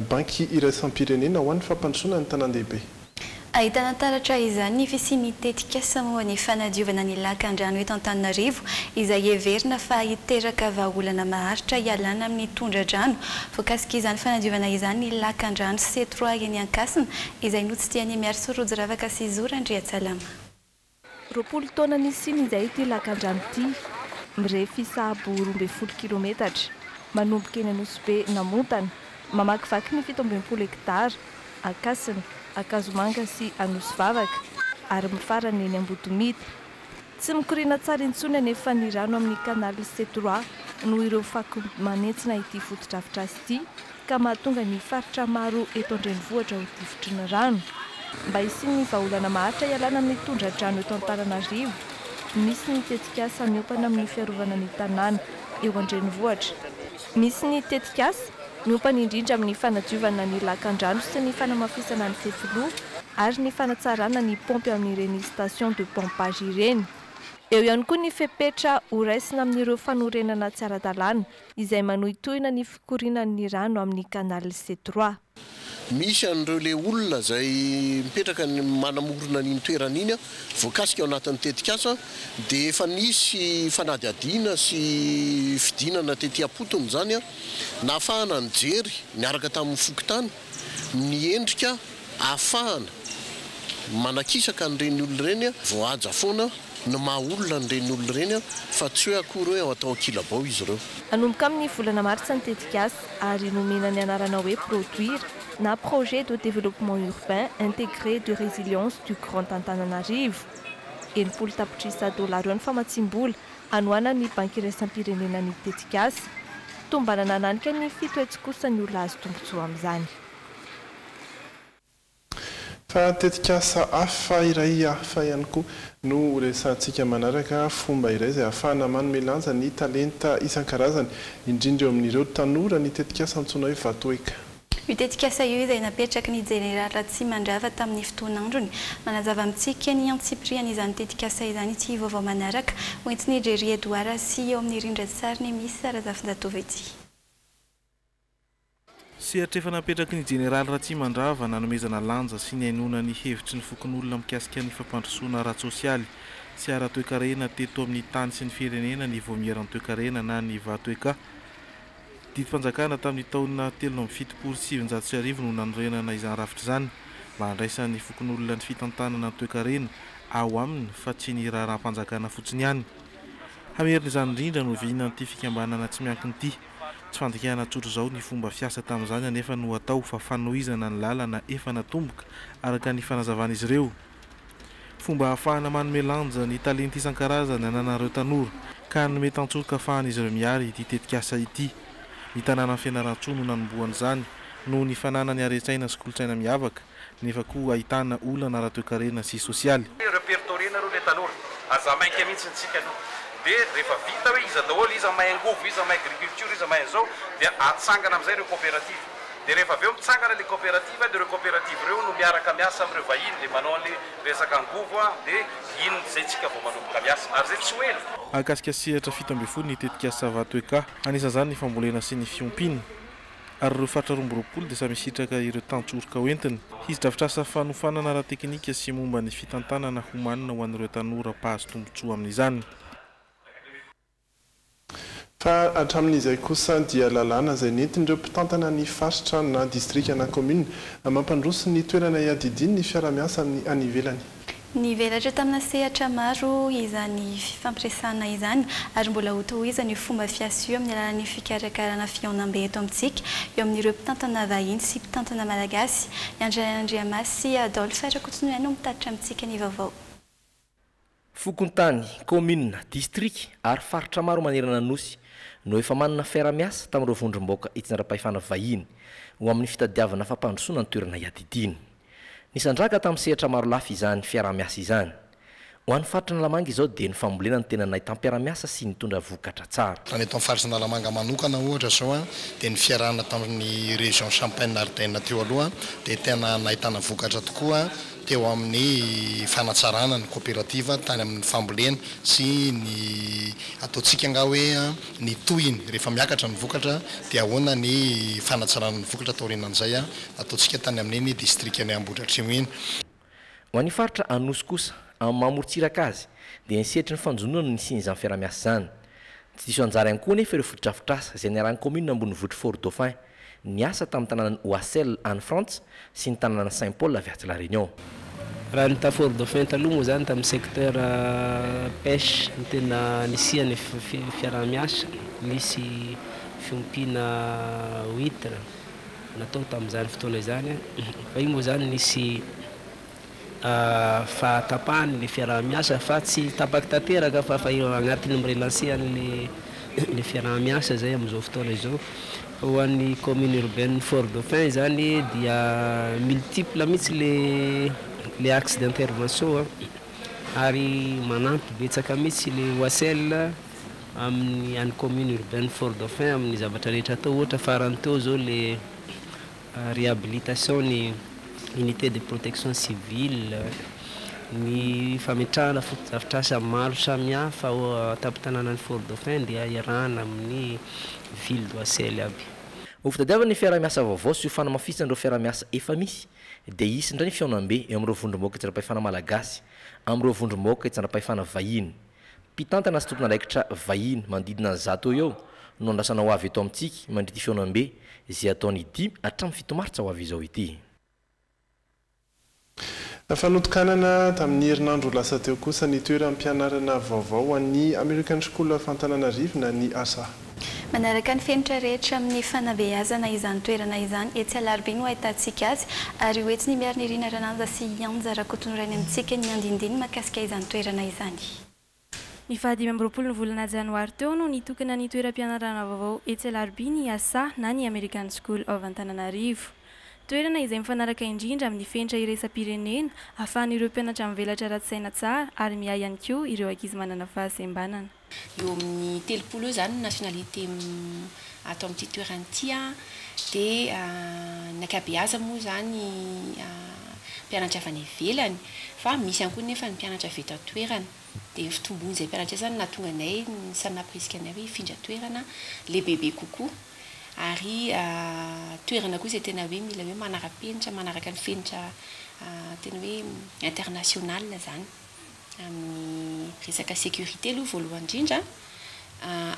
banky iraisam-pirenena ho an'ny fampandrosoana ny tanan-dehibe. Ahitana taratra izany ny fisian'nitetika moa ny fanadiovana ny lakan-drano eto Antananarivo izay heverina fa hiteraka vahaolana maharitra ialana amin'ny tondra-drano. Voakasika izany fanadiovana izany ny lakan-drano C3 eny Ankasina izay notsitiany miaro Sorojo Ravaka sy Zora Andriatsalama. 20 taona nisiny izay ity lakan-drano ity mirefy sahabo 12 kilometatra manomboka eny Anosibe namontana mamakivaky ny 17 hektara Ankasina Akazomanga sy Anosivavaka ary mifarana eny Ambotomita. Tsy mikorina tsara intsony anefa ny rano amin'ny canal C3 noho ireo fako manentsina ity fotodrafitrasa ity ka mahatonga ny faritra maro eto an-drenivohitra ho tifitry ny rano. Mba hisiany vahaolana maharitra ialana amin'ny tondra-drano eto Antananarivo, misy ny tetikasa miopana amin'ny fiarovana ny tanàna eo an-drenivohitra. Misy ny tetikasa miopana indrindra amin'ny fanadiovana ny lakan-drano sy ny fanamafisana ny fefiloha ary ny fanatsarana ny pompy amin'ireny station de pompage ireny. Eo ihany koa ny fepetra ho raisina amin'ireo fanorenana tsy ara-dalàna izay manohitohina ny fikorinan'ny rano amin'ny canal C3. Misy an'ireo le olona izay mipetraka ny manamorona ny toerana iny voakasika ao anatin'ny tetikasa dia efa nisy fanadiadiana sy fidinana tetỳ Apotony zany nahafahana ny jery niaraka tamin'ny fokotany ny endrika ahafahana manakisaka n'ireny olona ireny voahaja foana no mahaolona n'ireny olona ireny fa tsy hoe akory hoe atao kilabao izy ireo. Anomboka amin'ny volana Martsa ny tetikasa ary nomena ny anarana hoe produire na projet de développement urbain intégré de résilience du Grand Antananarivo. Enimpolo tapitrisa dolary ny famantsim-bola anoana ny banky iraisam-pirenena ny tetikasa. Tombana nananika ny fito etsy kosa ny olona azo tombotsoa amin'izany. Fa tetikasa hafa iray hafa ihany koa no resantsika manaraka fomba iray izay ahafahana manome lanja ny talenta isan-karazany indrindra eo amin'ireo tanora ny tetikasa antsoina hoe Vatoeka. Io tetikasa io izay napetraka ny Jenerala Ratsimandrava tamin'ny fotoan'androny manazava amintsika ny antsipriany izany tetikasa izany ity vaovao manaraka hoentiny Jery Edouard sy eo amin'ny rindran-tsariny misy Sarazafindatova ity. Sehatra efa napetraky ny Jenerala Ratsimandrava nanomezana lanja sy ny hainoana ny hevitry ny fokon'olona mikasika ny fampandrosoana ara-tsosialy sy ara-toekarena teto amin'ny tany sy ny firenena ny voamieran'ny toekarena na ny Vatoeka. Didy fanjakana tamin'ny taona 1770 no nanorenana izany rafitra izany mba handraisan'ny fokon'olona ny fitantanana ny toekarena ao aminy fa tsy ny raharam-panjakana fotsiny ihany. Hamerina izany indrindra no viana n'ity fikambanana tsy miankiny ity. Tsy fandikana tsotra izao ny fomba fiasa tamin'izany anefa no atao fa fanohizana ny lalana efa natomboka araka ny fanazavana izy ireo. Fomba ahafahana manome lanja ny talenta isan-karazany ananareo tanora ka hanome tantsoka ahafahana izy ireo miary ity tetikasa ity. Ny tanàna fianaran-tsoa no nanomboana izany noho ny fananany are-tsaina sy kolotsaina miavaka nefa koa ahitana olana ara-toekarena sy sosialy. Repertoriena reo le tanora azamainka mihitsy ntsika aloha dia rehefa vita hoe iza daholo iza mahay angovo iza mahay agriculture iza mahay an'izao dia atsangana amin'izay ireo coopérative dia rehefa avy eo mitsangana le coopérative dia ireo coopérative ireo no miaraka miasa amin'ireo vahiny le manao an'le resaka angovo dia ino zay tsika vao manomboka miasa ary zay tsy ho ela. Akasika sehatra 17 ny tetikasa Vatoeka anisan'izany ny fambolena sy ny fiompina ary ireo faritra 12 dia samy sitraka ireo tantsoroka hoentiny hizy-drafitrasa fanofanana ara-teknika sy momba ny fitantanana homanina ho an'ireo tanora mpahazo tombotsoa amin'izany. Fa hatramin'izay kosa dia lalàna izay nentin'ireo mpitantana ny faritra na distrika na commune mampandroso ny toerana iadidiny ny fiara-miasa any ivelany. Ny velatra tamina sehatra maro izany fampiresana izany ary mbola ho tohizana io fomba fiasa io amin'ny alalan'ny fikarakarana fiaonam-be eto amintsika eo amin'ireo mpitantana vahiny sy mpitantana malagasy. Andriamasy Adolphe Rakotsinoay no mitatitra amintsika ny vaovao. Fokontany, commune, district ary faritra maro manerana nosy no efa manana fiara-miasa tamin'ireo vondrom-boaka itsinara-pahefana vahiny ho amin'ny fitadiavana fampandrosoana ny toerana iadidiny. Nisandraka tamin'ny sehatra maro lafy izany fiara-miasa izany. ho an'ny faritra ny lamanga izao dia ny fambolena ny tena naitam-piaramiasa sy nitondra vokatra tsara raha ny eto amin'ny faritra ny lamanga manokana ohatra zao a dia ny fiarahana tamin'ny région Champagne Ardenne teo aloha dia tena nahitana vokatra tokoa teo amin'ny fanatsarana ny coopérative tany amin'ny fambolena sy ny ataontsika nga hoe ny tohiny rehefa miakatra ny vokatra dia ahoana ny fanatsarana ny vokatra taorinan'izay a ataontsika tany amin'iny district ny Ambohidratrimo iny. Ho an'ny faritra Anosy kosa amin'ny mamorontsiraka azy dia nysetry ny fanjonona ny siny izany fiaramiasa zany. Tsy diso anjara ihany koa nefa ireo fotodrafitrasa izay niarahany commune ambony vohitry Fort Dauphin niasa tamin'ny tanànany Oisel any France sy ny tanànany Saint-Paul avy aty La Réunion. Raha ny ta Fort Dauphin taloha moa zany tamin'ny secteur pêche ny tena nisiany fiaramiasa nisy fiompiana huître natao tamin'izany fotoana izany fa io moa zany nisy fahatapahany le fiaramiasa fa tsy tapaky tanteraka fa agnatiny mirelancer le fiaramiasa zay amin'izao fotoana izao. Ho an'ny commune urbaine Fort Dauphin zany dia multiple mihitsy le axe d'intervention ary manampy betsaka mihitsy le Oisel amin'ny an'ny commune urbaine Fort Dauphin amin'ny zavatra rehetra atao ohatra farany teo zao le réhabilitation ny unité de protection civile ny fametrahana fotodrafitrasa maro samihafa tapin-tanànan'ny Fort Dauphin dia iarahana amin'ny ville d'Oisel aby. Ho fitadiavana ny fiaramiasa vaovao sy ho fanamafisana ireo fiaramiasa efa misy dia isy indray ny fiaonam-be eo amin'ireo vondromboka hitsandrapahefana malagasy amin'ireo vondromboka hitsandrapahefana vahiny. Mpitantana sy tompona andraikitra vahiny manodidina ny 100 eo no andrasana ho avy eto amintsika mandrity fiaonam-be izay ataony 10 hatramin'ny 7 martsa ho avy izao ity. Fanotokanana tamin'ny herinandro lasa teo kosa ny toeram-pianarana vaovao an'ny American School of Antananarivo na ny ASA. Manaraka ny fenitra rehetra amin'ny fanabeazana izany toerana izany etsy alarobia no ahitantsika azy ary hoentsy ny miaro ny Irina Rananja sy Ianja Rakotonorainy amintsika ny andindiny mahakasika izany toerana izany. Ny 25 ny volana janoary teo no nitokana ny toeram-pianarana vaovao etsy alarobia ny ASA na ny American School of Antananarivo. Toerana izay mifanaraka indrindra amin'ny fenitra iraisam-pirenena ahafahan'ireo mpianatra mivelatra ara-tsaina tsara ary mihay ihany koa ireo ankizy manana fahasembanana. Eo amin'ny 30 zany nationalité atao amin'ity toerana ity dia ny ankabeazany moa zany mpianatra avy any ivelany fa misy ihany koa nefa ny mpianatra avy eto toerana dia fitombon'izay mpianatra zany nahatonga anay samy naporisika anay hoe hifindra toerana le bebe kokoa. Ary toerana koa izay tena hoe mila hoe manara-penitra manaraka ny fenitra tena hoe international zany amin'ny resaka sécurité aloha voalohany indrindra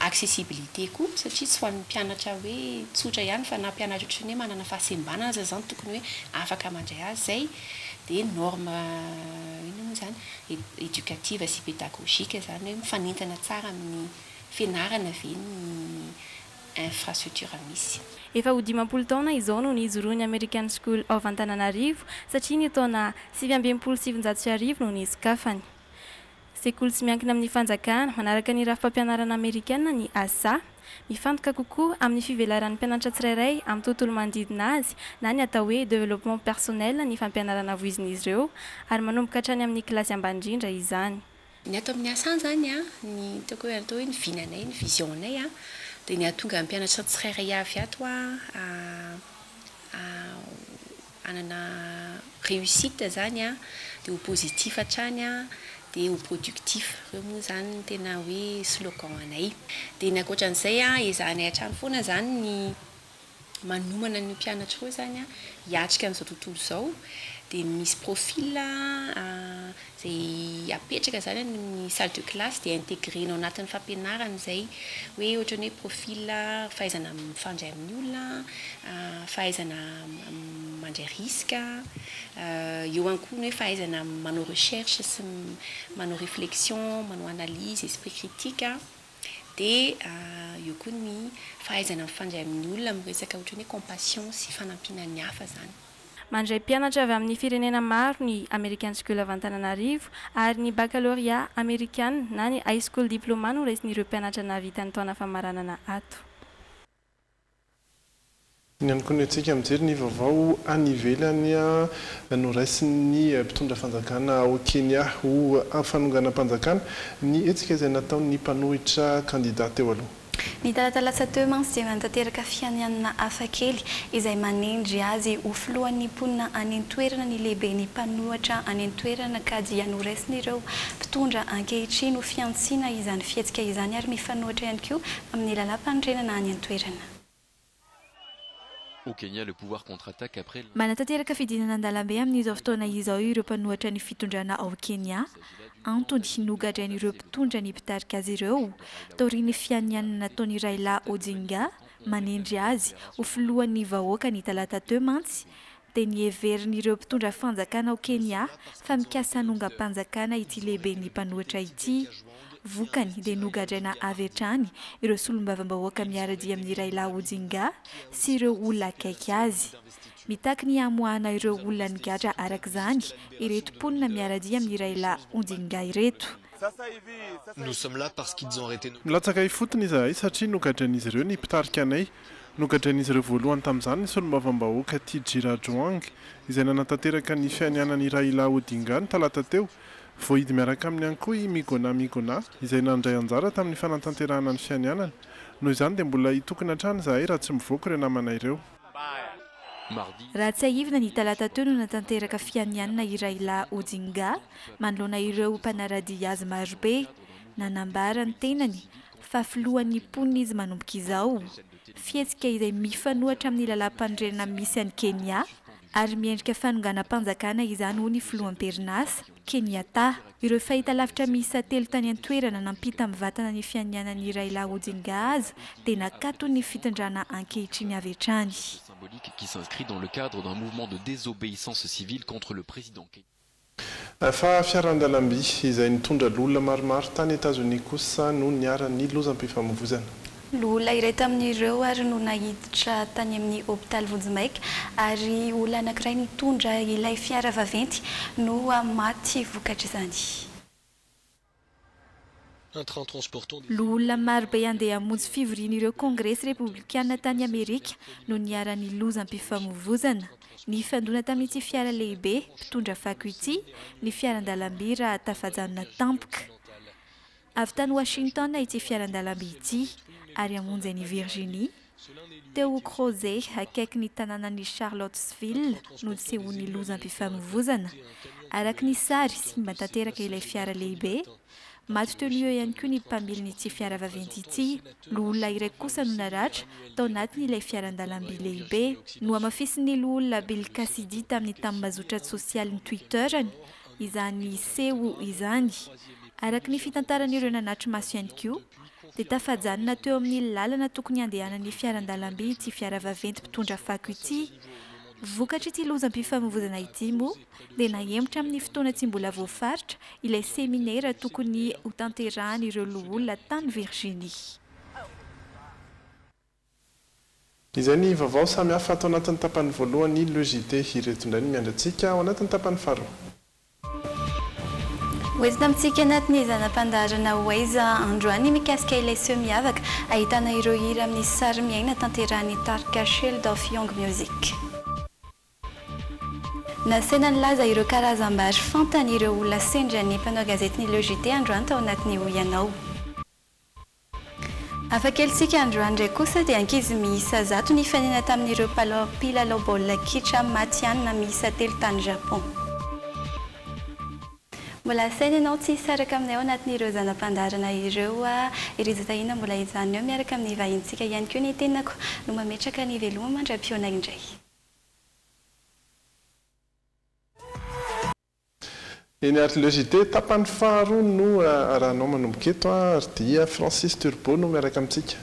accessibilité koa satria tsy ho an'ny mpianatra hoe tsotra ihany fa na mpianatra ohatrany hoe manana fahasembanana zany tokony hoe afaka mandray azy zay dia norme ino moa zany éducative sy pédagogique zany hoe mifanintana tsara amin'ny fianarana ve ny infrastructure misy. Efa ho 15 taona izao no nijoroany American School of Antananarivo satria ny taona 1970 no nisokafany. Sekoly tsy miankina amin'ny fanjakana manaraka ny rafim-pampianarana amerikana ny ASA mifantoka kokoa amin'ny fivelaran'ny mpianatra tsirairay amin'ny tontolo manodidina azy na ny atao hoe développement personnel ny fampianarana voizin'izy ireo ary manomboka hatrany amin'ny kilasy ambany indrindra izany. Ny ato amin'ny ASA zany ny toko atao hoe ny vinanay ny visionay dia ny atonga mpianatra tsirairay avy ato anana réussite zany dia ho positif hatrany dia ho productif ireo moa zany tena hoe slogan anay. Dia ny ankoatran'izay ezahanay hatrany foana zany ny manomana ny mpianatra ireo zany hiatrika amin'izao tontolo izao dia misy profil zay apetraka zany amin'ny salle de classe dia intégrénao anatin'ny fampianarana zay hoe ohatrany hoe profil fahaizana mifandray amin'ny olona fahaizana mandray risque eo ihany koa hoe fahaizana manao recherche sy manao réflexion manao analyse esprit critique dia eo koa ny fahaizana mifandray amin'ny olona miresaka ohatrany hoe compassion sy fanampiana ny hafa zany. Mandray mpianatra avy amin'ny firenena maro ny American School of Antananarivo ary ny baccalauréat américain na ny high school diplôma no raisin'ireo mpianatra navita ny taona famaranana ato. ny any koa ny antsika mijery ny vaovao any ivelany noraisin'ny mpitondra fanjakana ao Kenya ho fanongana mpanjakana ny etsika izay nataon'ny mpanohitra kandidat teo aloha. Ny talatalasa teo mantsy dia mantanteraka fianianana hafakely izay manendry azy ho filohan'ny mponina any an-toerana ny lehiben'ny mpanohitra any an-toerana ka dia noraisin'ireo mpitondra ankehitriny ho fiantsiana izany fihetsika izany ary mifanohitra ihany koa amin'ny lalam-pandrenana any an-toerana. Au Kenya, le pouvoir contre-attaque après... Manatanteraka fidinana an-dalambe amin'izao fotoana izao ireo mpanohitra ny fitondrana ao Kenya antony nogadrain'ireo mpitondra ny mpitarika azy ireo taoriany fianianana nataon'i Raila Odinga manendry azy ho filohan'ny vahoaka ny talata teo mantsy dia nieverin'ireo mpitondra fanjakana ao Kenya fa mikasa hanonga-mpanjakana ity lehiben'ny mpanohitra ity. Vokany dia nogadraina avy hatrany ireo solombavam-bahoaka miara-dia amin'ny Raila Odinga sy ireo olona akaiky azy. Mitaky ny hamoahana ireo olona nigadra arak'izany ireto mponina miara-dia amin'ny Raila Odinga ireto. Nous sommes là parce qu'ils ont arrêté nous. Milatsaka ifotony izahay satria nogadrain'izy ireo ny mpitarika anay. Nogadrain'izy ireo voalohany tamin'izany ny solombavam-bahoaka TG Rajoang izay nanatanteraka ny fianianan'i Raila Odinga ny talata teo. Voahidy miaraka amin'ny ihany koa i Migona izay nandray anjara tamin'ny fanatanterahana ny fianianana. Noho izany dia mbola hitokana hatrany izahay raha tsy mivoaka ireo namanay ireo. Raha tsy ahivina ny talata teo no natanteraka fianianana i Raila Odinga manoloana ireo mpanaradia azy marobe nanambara ny tenany fa filohan'ny mponina izy manomboka izao. Fihetsika izay mifanohitra amin'ny lalam-pandrenana misy any Kenya ary miendrika fanongana-mpanjakana izany ho ny filoham-perinasa Kenyatta. Ireo fahitalavitra miisa 3 tany an-toerana nampita amin'ny vatana ny fianianan'i Raila Odinga azy dia nakato ny fitondrana ankehitriny avy hatrany. Symbolique qui s'inscrit dans le cadre d'un mouvement de désobéissance civile contre le président. Fa fiaran-dalamby izay nitondra lolona maromaro tany États-Unis kosa no niaran'ny lozam-pifamoivoizana. Lolona iray tamin'ireo ary no nahiditra tany amin'ny hôpitaly Vojimaika ary olona anankiray nitondra ilay fiara vaventy no maty vokatra izany. Lolona marobe andeha hamonjy fivorian'ireo kongresy republikana tany Amerika no niaran'ny lozam-pifamoivoizana. Ny fandona tamin'ity fiara lehibe mpitondra fako ity ny fiaran-dalamby raha tafajanona tampoka. Avy tany Washington ity fiaran-dalamby ity ary hamonjy any Virginie. Teo Crozet akaiky ny tanànan'ny Charlottesville no nisehon'ny lozam-pifamoivoizana. Araka ny sary sy matanteraka ilay fiara lehibe. Maty teo eo ihany koa ny mpamiliny fiara vaventy ity. Lolona iray kosa no naratra tao anatiny ilay fiaran-dalamby lehibe no amafisin'ny lolona Bill Cassidy tamin'ny tambazotrat sosialy ny Twitterany izany seho izany. Araka ny fitantaran'ireo nanatry maso ihany koa dia tafajanona teo amin'ny lalana tokony andehanan'ny fiaran-dalamby ity fiara vaventy mpitondra fako ity. Vokatra ity lozam-pifamoivoizana ity moa dia nahembotra amin'ny fotoana tsy mbola voafaritra ilay seminaira tokony ho tanterahana ireo olona tany Virginie. Izay ny vaovao samy hafa atao anatin'ny tapany voalohany le JT ireto indray ny miandratsika ao anatin'ny tapany faharoa. Hoentina amintsika anatin'ny zanam-pandarana Waiza androany mikasika ilay seho miavaka ahitana ireo hira amin'ny sary miaina tanterahan'ny Tarka Shield of Young Music. Nasena nilaza ireo karazam-bary fantan'ireo olona sendra ny mpanao gazety ny Le JT androany tao anatin'ny Oianao. Afakelitsika androany indray kosa dia ankizy miisa 100 nifanena tamin'ireo mpilalao baolina kitra matianina miisa 3 tany Japon. Mbola saina ianao tsy hisaraka aminay ao anatin'ireo zanam-pandarana ireo Iriza Tahina mbola hijanona eo miaraka amin'ny vahintsika ihany koa ny tenako no mametraka ny veloma mandra-piona indray. Eny ary le JT tapany faharoa no arahanao manomboka eto ary dia Francis Turbo no miaraka amintsika.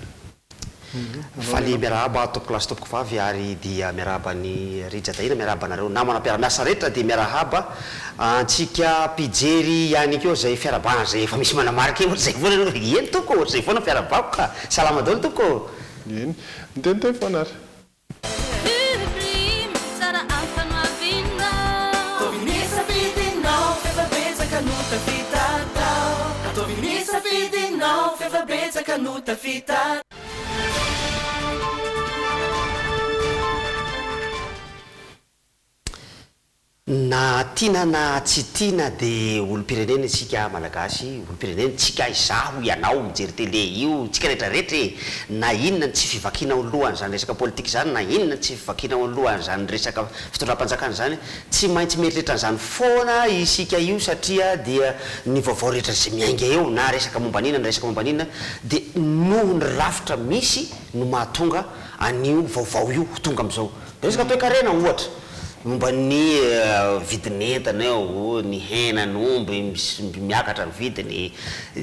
Valy miarahaba atao plasy topoko vavy ary dia miarahaba ny Iriza Tahina miarahaba nareo namana mpiara-miasa rehetra dia miarahaba antsika mpijery ihany keo zay fiarabana zay efa misy manamarika eo zay foana eny toko zay foana fiarabako ka salama daholo toko. Eny mitenteny foana ary. na tiana na tsy tiana dia olo-pirenena tsika malagasy olo-pirenena tsika izaho ianao mijery tele io tsika rehetrarehetra na inona tsy fivakina alohan' zany resaka politika zany na inona tsy fivakina alohan' zany resaka fitondram-panjakana zany tsy maintsy meritreritra n'izany foana isika io satria dia ny vaovao rehetra zay miainga eo na resaka mombanina na resaka mombanina dia noho ny rafitra misy no mahatonga an'io vaovao io tonga am'izao de resaka toe-karena ohatra momba ny vidinentana eo ny hena nomby miakatra ny vidiny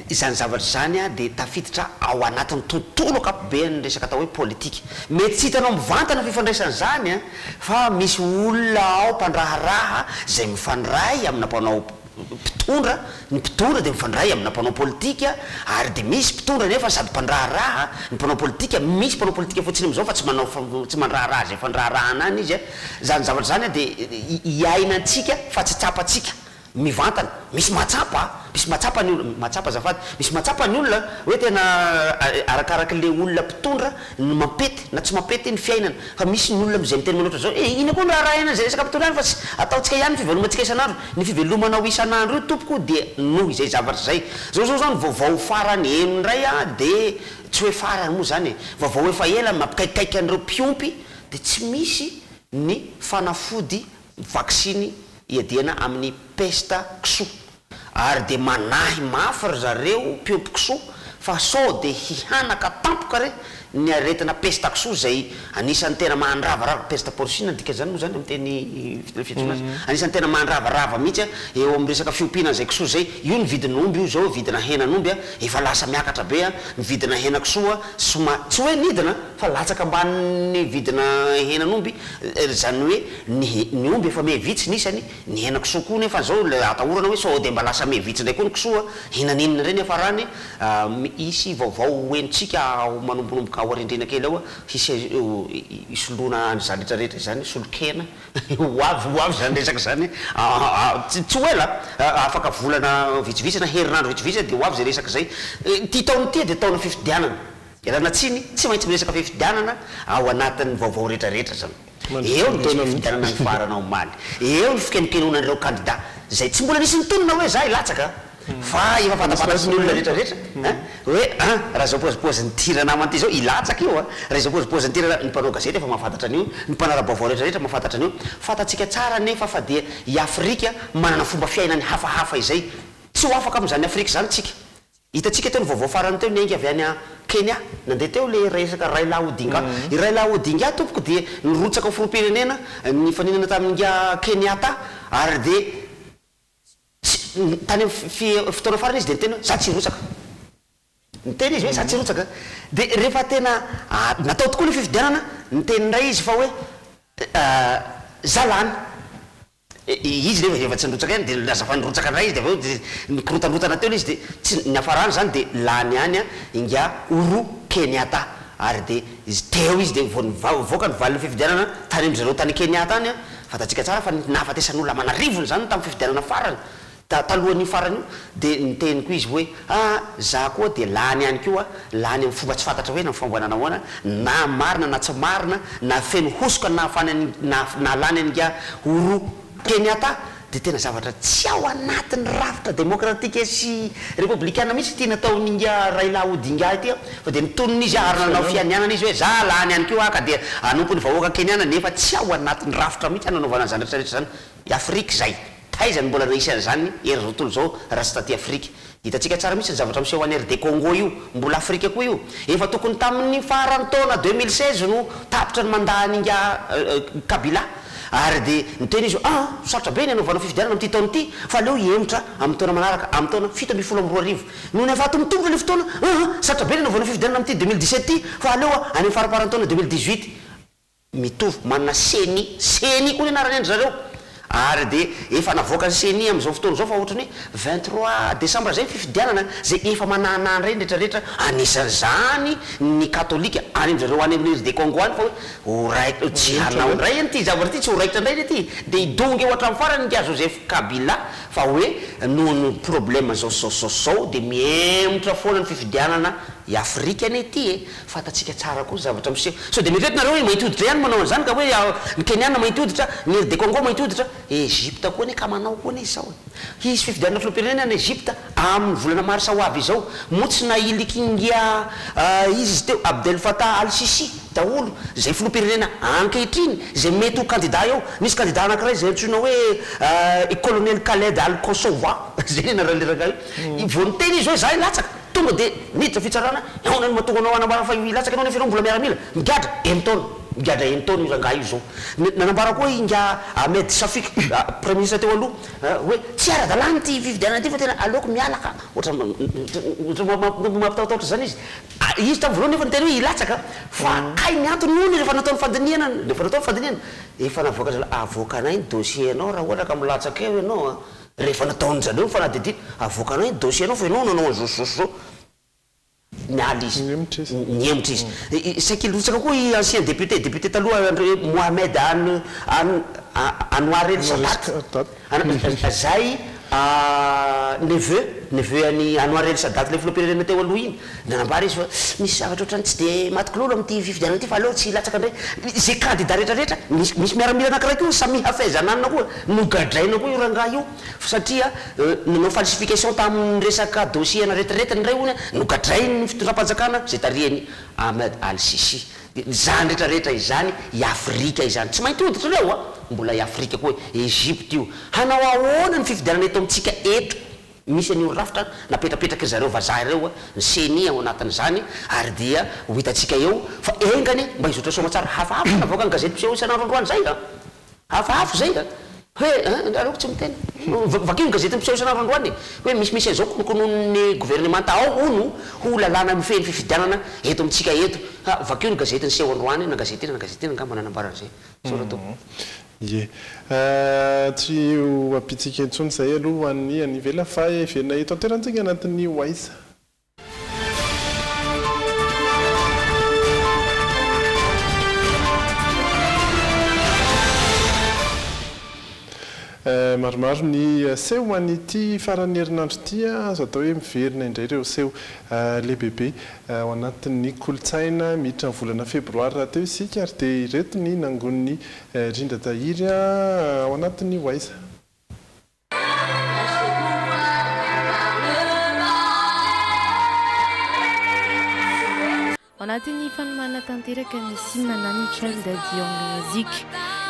izany zavatra zany a dia tafiditra ao anatin'ny tontolo akapobeany resaka atao hoe politika mety tsy hitanao mivantana fifandraisana zany a fa misy olona ao mpandraharaha zay mifandray amina mpanao mpitondra ny mpitondra dia mifandray amina mpanao politika ary dia misy mpitondra nefa sady mpandraharaha ny mpanao politika misy mpanao politika fotsiny am'izao fa tsy mandraharaha zay fandraharahana any izy a zany zavatra zany a dia iainantsika fa tsy tsapatsika mivantana misy matsapa ny olona matsapa zafady misy matsapa ny olona hoe tena arakaraka le olona mpitondra no mampety na tsy mampety ny fiainana fa misy ny olona am'izay miteny manoatra zao ina koa no raha iana zay resaka mpitondra any fa tsy ataontsika ihany fivelomantsika isan'andro ny fivelomanao isan'andro io tompoko dia noho izay zavatra zay zao zany vaovao farany eno ndray a dia tsy hoe farany moa zany vaovao efa ela mampikaikikaiky an'ireo mpiompy dia tsy misy ny fanafody vaksiny iadiana amin'ny pesta kisoa ary dia manahy mafy ry zareo mpiompy kisoa fa sao dia hihanaka tampoka re ny aretina pesta kisoa zay anisan'ny tena mahandravarava pesta porcine dika zany moa zany am'teny fitona anisan'ny tena mahandravarava mihitsy a eo amin'ny resaka fiompiana zay kisoa zay io ny vidin'omby io zao vidina henan'omby a efa lasa miakatra be a ny vidina hena kisoa tsy hoe nidina fa latsaka amban'ny vidina henan'omby zany hoe ny omby efa mevitsy nisany ny hena kisoa koa nefa zao le atahorana hoe sao dia mba lasa mevitsy ndray koa ny kisoa henaninina reny afarany isy vaovao enitsika manombonomboka ao arendrena kely ao a hisy isolona zany rehetrarehetra zany solokena hoavy zany resaka zany tsy hoela afaka volana vitsivitsy na herinandro vitsivitsy dia hoavy zay resaka zay ty taona ty dia taona fifidianana iarana tsiny tsy maintsy miresaka fifidianana ao anatin'ny vaovao rehetrarehetra zany eo ny fifidianana ny varanao maly eo ny fikenokenoana an'ireo candidat zay tsy mbola nisy nitonona hoe za ilatsaka fa efa fantapatatsy ny olona rehetrarehetra hoe raha zao pozipoziny tiranamany ty zao ilatsaka io a raha zao pozipoziny tirana ny mpanao gazety efa mahafantatra an'io ny mpanara-baovao rehetrarehetra mahafantatra an'io fantatsika tsara nefa fa dia i Afrika manana fomba fiainany hafahafa izay tsy ho afaka am'izany Afrika zany tsika hitatsika teo ny vaovao farany teo niainga avy any a Kenya nandeha teo le resaka Raila Odinga i Raila Odinga tompoko dia nirotsaka firom-pirenena ny faninana tamin'nga Kenyatta ary dia tany fotoana farany izy dia niteny za tsy rotsaka niteny izy hoe za tsy rotsaka dia rehefa tena natao tokoa le fifidianana niteny ndray izy fa hoe zalany izy rehefa tsy nirotsaka ihany dia lazafa nirotsaka ndray izy dia aveo nikorotanrotana teo izy dia tsy ny afarany zany dia lany any a inga Uhuru Kenyatta ary dia izy teo izy dia voaka ny valiny fifidianana tany am'zareo tany Kenyatta any a fatatsika tsara fa nahafatesan'olona manarivony zany tamin'ny fifidianana farany talohan'ny farany io dia niteny koa izy hoe za koa dia lany any koa lany amin'ny fomba tsy fantatra hoe na famboanana ahoana na marina na tsy marina na feno hosoka na lany an'nga Uhuru Kenyatta dia tena zavatra tsy ao anatin'ny rafitra demokratika sy republikana mihitsy ty nataon'nga Raila Odinga ty fa dia nitonon'izy aronanao fianianana izy hoe za lany any koa ka dia anompo ny vahoaka Kenyana nefa tsy ao anatin'ny rafitra mihitsy ananaovana zany rehetrarehetra zany Afrika zay taizany mbola naisana zany ery zao tontolo zao raha sy taty Afrika hitatsika tsara mihitsy ny zavatra miseho any RD Congo io mbola Afrika koa io efa tokony tamin'ny farany taona 2016 no tapitra ny mandahan'nga Kabila ary dia niteny izy sarotra be ny anaovana fifidianana am'ty taona ity fa aleo hemotra amin'ny taona manaraka amin'ny taona 7 no nefa tombotombotra le fotoana sarotra be ny anaovana fifidianana am'ty 2017 ty fa aleo any amin'ny faraparany taona 2018 mitovy manana seni koa ny anarany endry zareo ary dia efa navoaka ny seni am'izao fotoana zao fa ohatrany hoe 23 décembre zay fifidianana zay efa manana reny rehetrarehetra anisan'izany ny katolika any am'zareo any amin'ny RD Congo any fa hoe tsy hanao ndray any ty zavatra ty tsy horaikitra ndray le ty dia idongy ohatra amin'ny farany nga Joseph Kabila fa hoe noho ny problème zao dia miemotra foana ny fifidianana afrika any ty e fatatsika tsara koa zavatra miseho so de miretinareo hoe mainty hoditra ihany manao an'izany ka hoe ny keniana mainty hoditra ny de congo mainty hoditra Egypte koa ne ka manao koa ne izy zao izy fifidianana filoam-pirenena ny Egypte amin'ny volana marsa ho avy izao motsina ilikingia izy teo Abdel Fattah al-Sisi daholo zay filoam-pirenena ankehitriny zay mety ho candidat eo nisy candidat anankiray zay antsoina hoe colonel Khaled al-Kosova zay naraleraka io vao niteny izy hoe za latsaka tonga de niditra fitsarana eona ny mahatonga anao anambara fa ilatsaka anao nefa mbola miaramila migadra migadra enitaona io rangaha io zao nanambara koa inga Ahmed Shafik premier ministre teo aloha hoe tsy ara-dalàna ty fifidianana ty fa tena aleoko mialaka ohatra mampitahotahotra zany izy tamin'ny voalohany nefa niteny hoe ilatsaka fa kay ny antony ony rehefa natao ny fandiniana rehefa natao ny fandiniana efa navoaka zala avoakanay ny dossier anao raha ohatra ka milatsaka eo ianao rehefa nataony zareo fanadidina avoakanao ny dossier anao fa ianao nanao zao mialy izy niemitra izy sakilotsaka koa i ancien député taloha Mohamed Anwar el Sadat zay neveu any Anwar el Sadat le filoam-pirenena teo aloha iny nanambara izy fa misy zavatra ohatrany tsy de matikololo amin'ity fifidianana ty fa aleo tsy latsaka ndray zay candidat rehetrarehetra misy miaramila anankiray koa samy hafaiza ananina koa nogadraina koa io rangaha io satria nanao falsification tamin'ny resaka dossier na retraretra ndray honya nogadrainy ny fitondram-panjakana zay tariany Ahmed al-Sisi zany rehetrarehetra izany i Afrika izany tsy mainty hoditra reo mbola i Afrika koa Egypte io hanao ahoana ny fifidianana eto amintsika eto misy an'io rafitra napetrapetraka zareo vazaha reo ny CENI ao anatin'izany ary dia ho hitatsika eo fa engany mba hizotra soma tsara hafahafa navoaka ny gazety piseho isan'andro androany zay hafahafa zay hoe aleoko tsy miteny vakio ny gazety miseho isan'andro androany hoe misy an'izao konokonon'ny gouvernemanta ao ono ho lalàna mifeny fifidianana eto amintsika eto vakio ny gazety niseho androany na gazety ina angamba nanambaran'izay sorato ye tsy ho apitsika intsony zay aloha hoan'ny anivela fa everina eto antoerantsika anatin'ny Wise maromaro ny seho an'ity farany herinandro ty azo atao hoe miverina indray ireo seho lehibehibe ao anatin'ny kolotsaina miditra ny volana febroary raha teo isika ary dia ireto ny nangon'ny rindra tahiry ao anatin'ny Wise ao anatin'ny fanomana tanteraka ny simana ny Child Dion Musique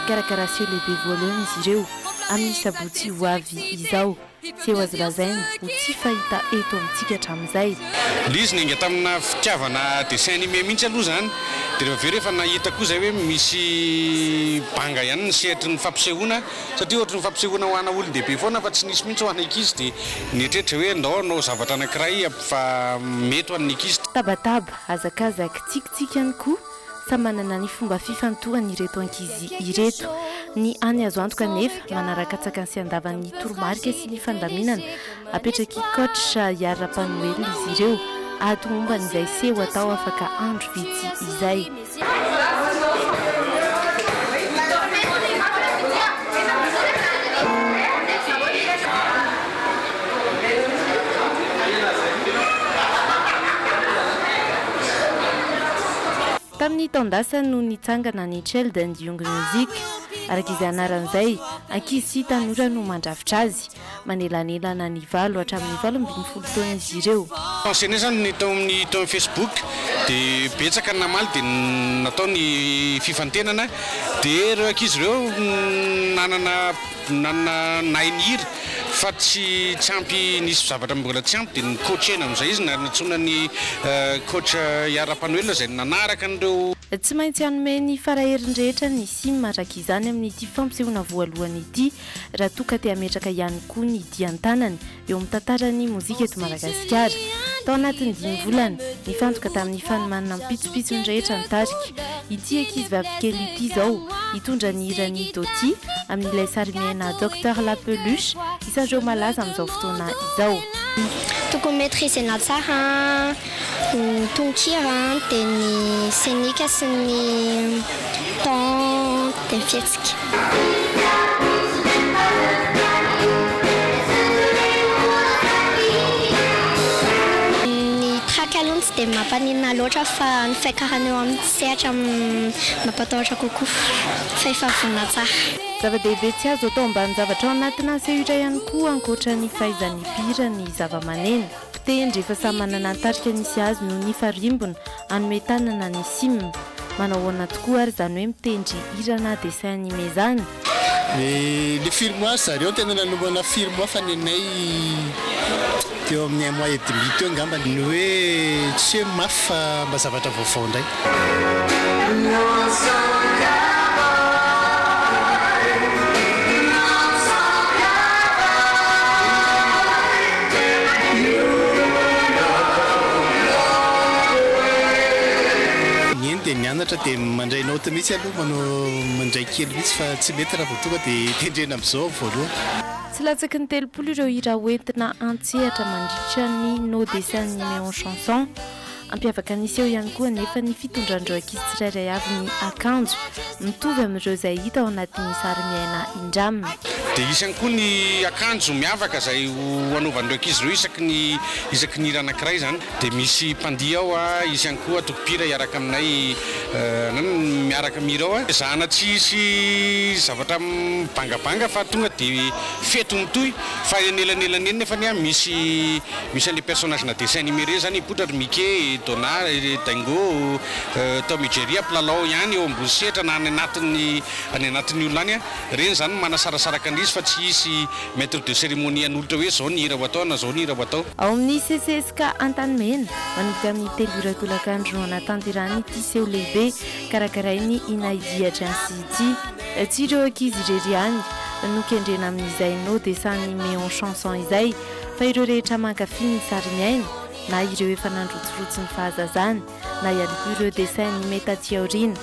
karakaraseho lehibe voalohany izy ireo amin'ny sabotsy ho avy izao tsy eo azy lazaina ho tsy fahita eto amintsika hatramin'izay lizy ninga tamina fitiavana dessin animé mihitsy aloha zany dia rehefa rehefa nahita koa zay hoe misy banga ihany ny sehatry ny fampisehoana satria ohatry ny fampisehoana ho ana olon-dehibe foana fa tsy nisy mihitsy ho ana ankizy dia nietrehitra hoe ndao zavatra anankiray fa mety ho an'ny ankizy tabataba azakazaka tsikitsika ihany koa sa manana ny fomba fifantohany ireto ankizy ireto ny any azo antoka nefa manaraka tsaka ny sy andavan'ny toromarika sy ny fandaminana apetraky coach Yara-Panoely izy ireo ato momba n'izay seho atao afaka andro vitsy izay tamin'ny taondasany no nitsangana ny Child Dion Musique araka izay anaran'izay ankizy sy tanora no mandrafitra azy manelanelana ny valo hatramin'ny 20 taona izy ireo enseignant zany tao amin'ny Facebook dia betsaka ny namaly dia natao ny fifantenana dia ireo ankizy ireo nanana nainiry fa tsy ampy nisy zavatra mbola tsy ampy dia ny coach ena amin'izay izy natsoina ny coach Yara-Panoely zay nanaraka an'ireo tsy maintsy hanome ny faraherin'ny rehetra ny sim araka izany amin'ity fampisehoana voalohany ity raha toka te hametraka ihany koa ny dian-tanany eo amin'ny tantarany mozika eto Madagasikara tao anatin'ny 10 volana nifantoka tamin'ny fanomanana mipitsopitsony rehetra ny tarika ity ankizy vavikely ity izao hitondra ny hirany Doti amin'ilay sary-miaina Docteur Lapeluche isan'ireo malaza amin'izao fotoana izao tokony maîtrisena tsara ny tononkira dia ny senika sy ny temps dia fihetsika ny traka aloha tsy dia mampanina loatra fa ny fiakarana eo amin'ny sehatra mampatahotra kokoa fa efa vonona tsara. Zava-dehibe tsy azo atao ambany zavatra ao anatina sehatra ihany koa ankoatra ny fahaizany hira ny zava-maneno. Mpitendry efa samy manana ny tarika misy azy noho ny farimbona hanome tanana ny sim. Manao ahoana tokoa ary zany hoe mitendry hira na dessin animé zany. Le film zareo tena nanomboana film fa nenay teo amin'ny 1 mois et demi teo angamba ny hoe tsy hoe mafy fa mba zavatra vaovao ndray. Dia mianatra dia mandray note mihitsy aloha manao mandray kely mihitsy fa tsy mety raha vao tonga dia tendrena amin'izao voalohany. Tsy latsaky ny 3 ireo hira hoentina antsehatra mandritra ny no dessin animé en chanson. Ampiavaka nisy eo ihany koa nefa ny fitondrandreo ankizy tsirairay avy ny akanjo mitovy amin'ireo izay hita ao anatin'ny sary miaina indramina. Dia isany koa ny akanjo miavaka izay hanaovandreo ankizy ireo isaky ny hira anankiray zany. Dia misy mpandihy ao izy ihany koa tokopira hiaraka aminay miaraka mihira ao zana tsy hisy zavatra bangabanga fa tonga dia feto mitohy fa enelanelany eny nefa misy an'le personnage na dessin animé reny zany potra ry Mickey, Donald, Dingo, Tom et Jerry, Plalao ihany eo ambony sehatra na any anatin'ny olona any reny zany manasarasaraka an'izy fa tsy hisy maître de cérémonie an'olitra hoe zao ny hira ho atao na zao ny hira ho atao. Ao amin'ny CCSK Antanimena manomboka amin'ny 3 ora tolakandro no anatanterahany ity seho lehibe karakarainy inaidihatra an'sy ity tsy ireo ankizy irery ihany no kendrena amin'izay no dessin animé en chanson izay fa ireo rehetra mankafy ny sary miaina na ireo efa nandrotsirotsy ny fahazazana na ihany koa ireo dessin animé taty aoriana.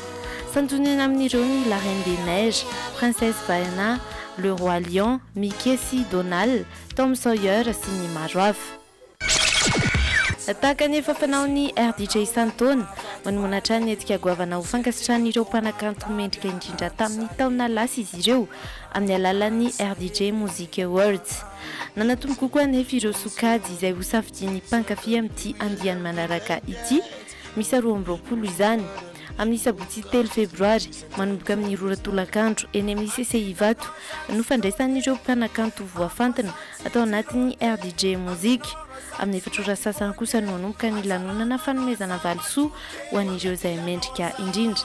Sanjonena amin'ireo ny La Reine des Neiges, Princesse Diana, Le Roi Lion, Mickey sy Donald, Tom Sawyer sy ny maro hafa. Tahaka ny efa fanao ny RDJ Santone manomana ny etika goavana ho fankasitrahan'ireo mpanakanto mendrika indrindra tamin'ny taona lasa izy ireo amin'ny alalan'ny RDJ Music Awards. Nanatombo kokoa nefa ireo sokajy izay ho safidian'ny mpankafy amin'ity andihany manaraka ity misy 12 izany. Amin'ny sabotsy 3 febroary manomboka amin'ny 2 ora tolakandro eny amin'ny CCI Vato no fandraisan'ireo mpanakanto voafantina atao anatin'ny RDJ Music. Amin'ny 4 ora sasany kosa no manomboka ny lanonana fanomezana valisoa ho an'ireo izay mendrika indrindra.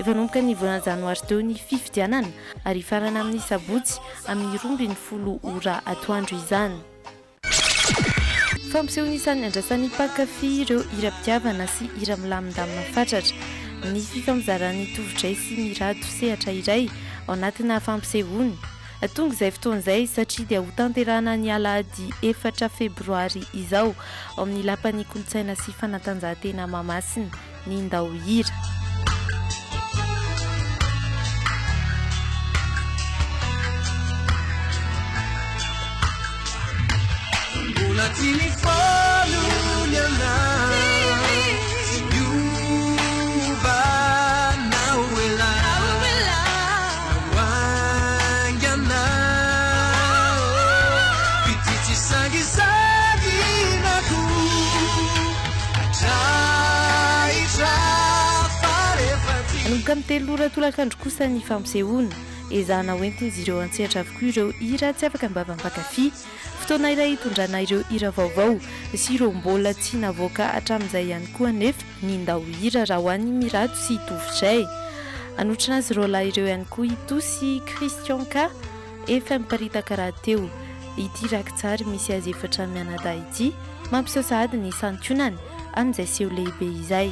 Efa nomboka ny volana janoary teo ny fifidianana ary farana amin'ny sabotsy amin'ny 12 ora atoandro izany. Fampisehoana isan'ny andrasan'ny mpankafy ireo hira-pitiavana sy hira milamindamina fatratra. Ny fifampizaran'ny tovitray sy mirado sehatra iray ao anatina fampisehoany. Tonga izay fotoan'izay satria dia ho tanterahana ny alahady 4 febroary izao ao amin'ny lapan'ny kolontsaina sy fanatanjahantena Mahamasina ny Ndao hira. Anomboka amin'ny 3 ora tolakandro kosa ny fampisehoana ezahana hoentina izy ireo antsehatra avokoa ireo hira tsy afaka mbavam-pakafy. Fotoana iray hitondrana ireo hira vaovao sy ireo mbola tsy navoaka hatramin'izay ihany koa nefa ny Ndao hira raha ho an'ny mirado sy tovitray. Anotrina azy ireo lahy ireo ihany koa ito sy Christian K efa miparitaka raha teo ity rakitsary misy azy 4 mianadahy ity mampiseho sahady ny santionany amin'izay seho lehibe izay.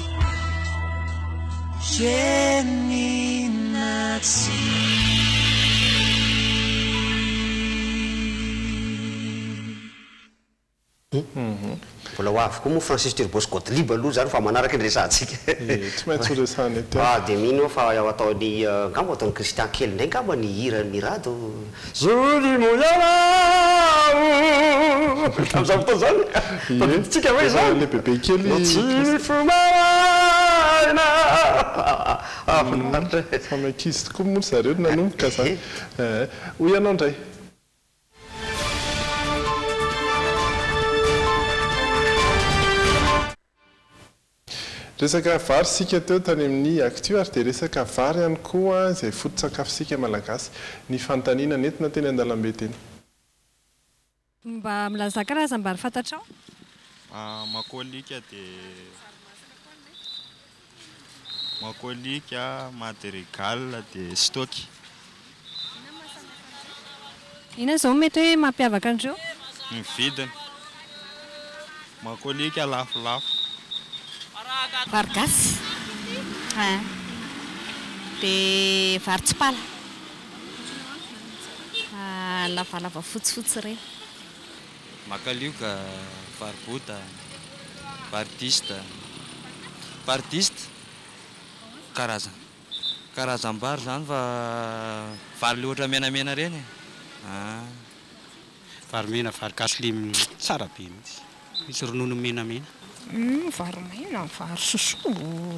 Mbola ho avy koa moa Francis Turbo sy Gottlieb aloha zany fa manaraka ny resantsika. Tsy maintsy resahany teo. Dia mino fa ataony ngamba ataony Christian kely ndray ngamba ny hira mirado. Zoli moyala. Am'izao fotoana zany. Tadiditsika hoe zany. Le bebe kely. Samy ankizy tokoa moa zareo nanomboka zany. Hoy ianao indray. resaka vary sika teo tany amin'ny actu ary dia resaka vary ihany koa izay foto-tsakafo sika malagasy ny fantaniana nentina teny an-dalambe teny. Mba milaza karazam-bary fantatrao? Makolika dia makolika, madrigal dia stocky. Ina zao mety hoe mampiavaka andreo? Ny vidiny. Makolika lafolafo. Vary gasy. Dia vary tsipala. Lavalava fotsifotsy ireny. Makalioka, vary bota, vary dista. Vary dista karazam-bary zany fa vary le ohatra menamena reny. Vary mena, vary gasy le tsara be mihitsy. Misy ronono menamena. Vary mena, vary soso,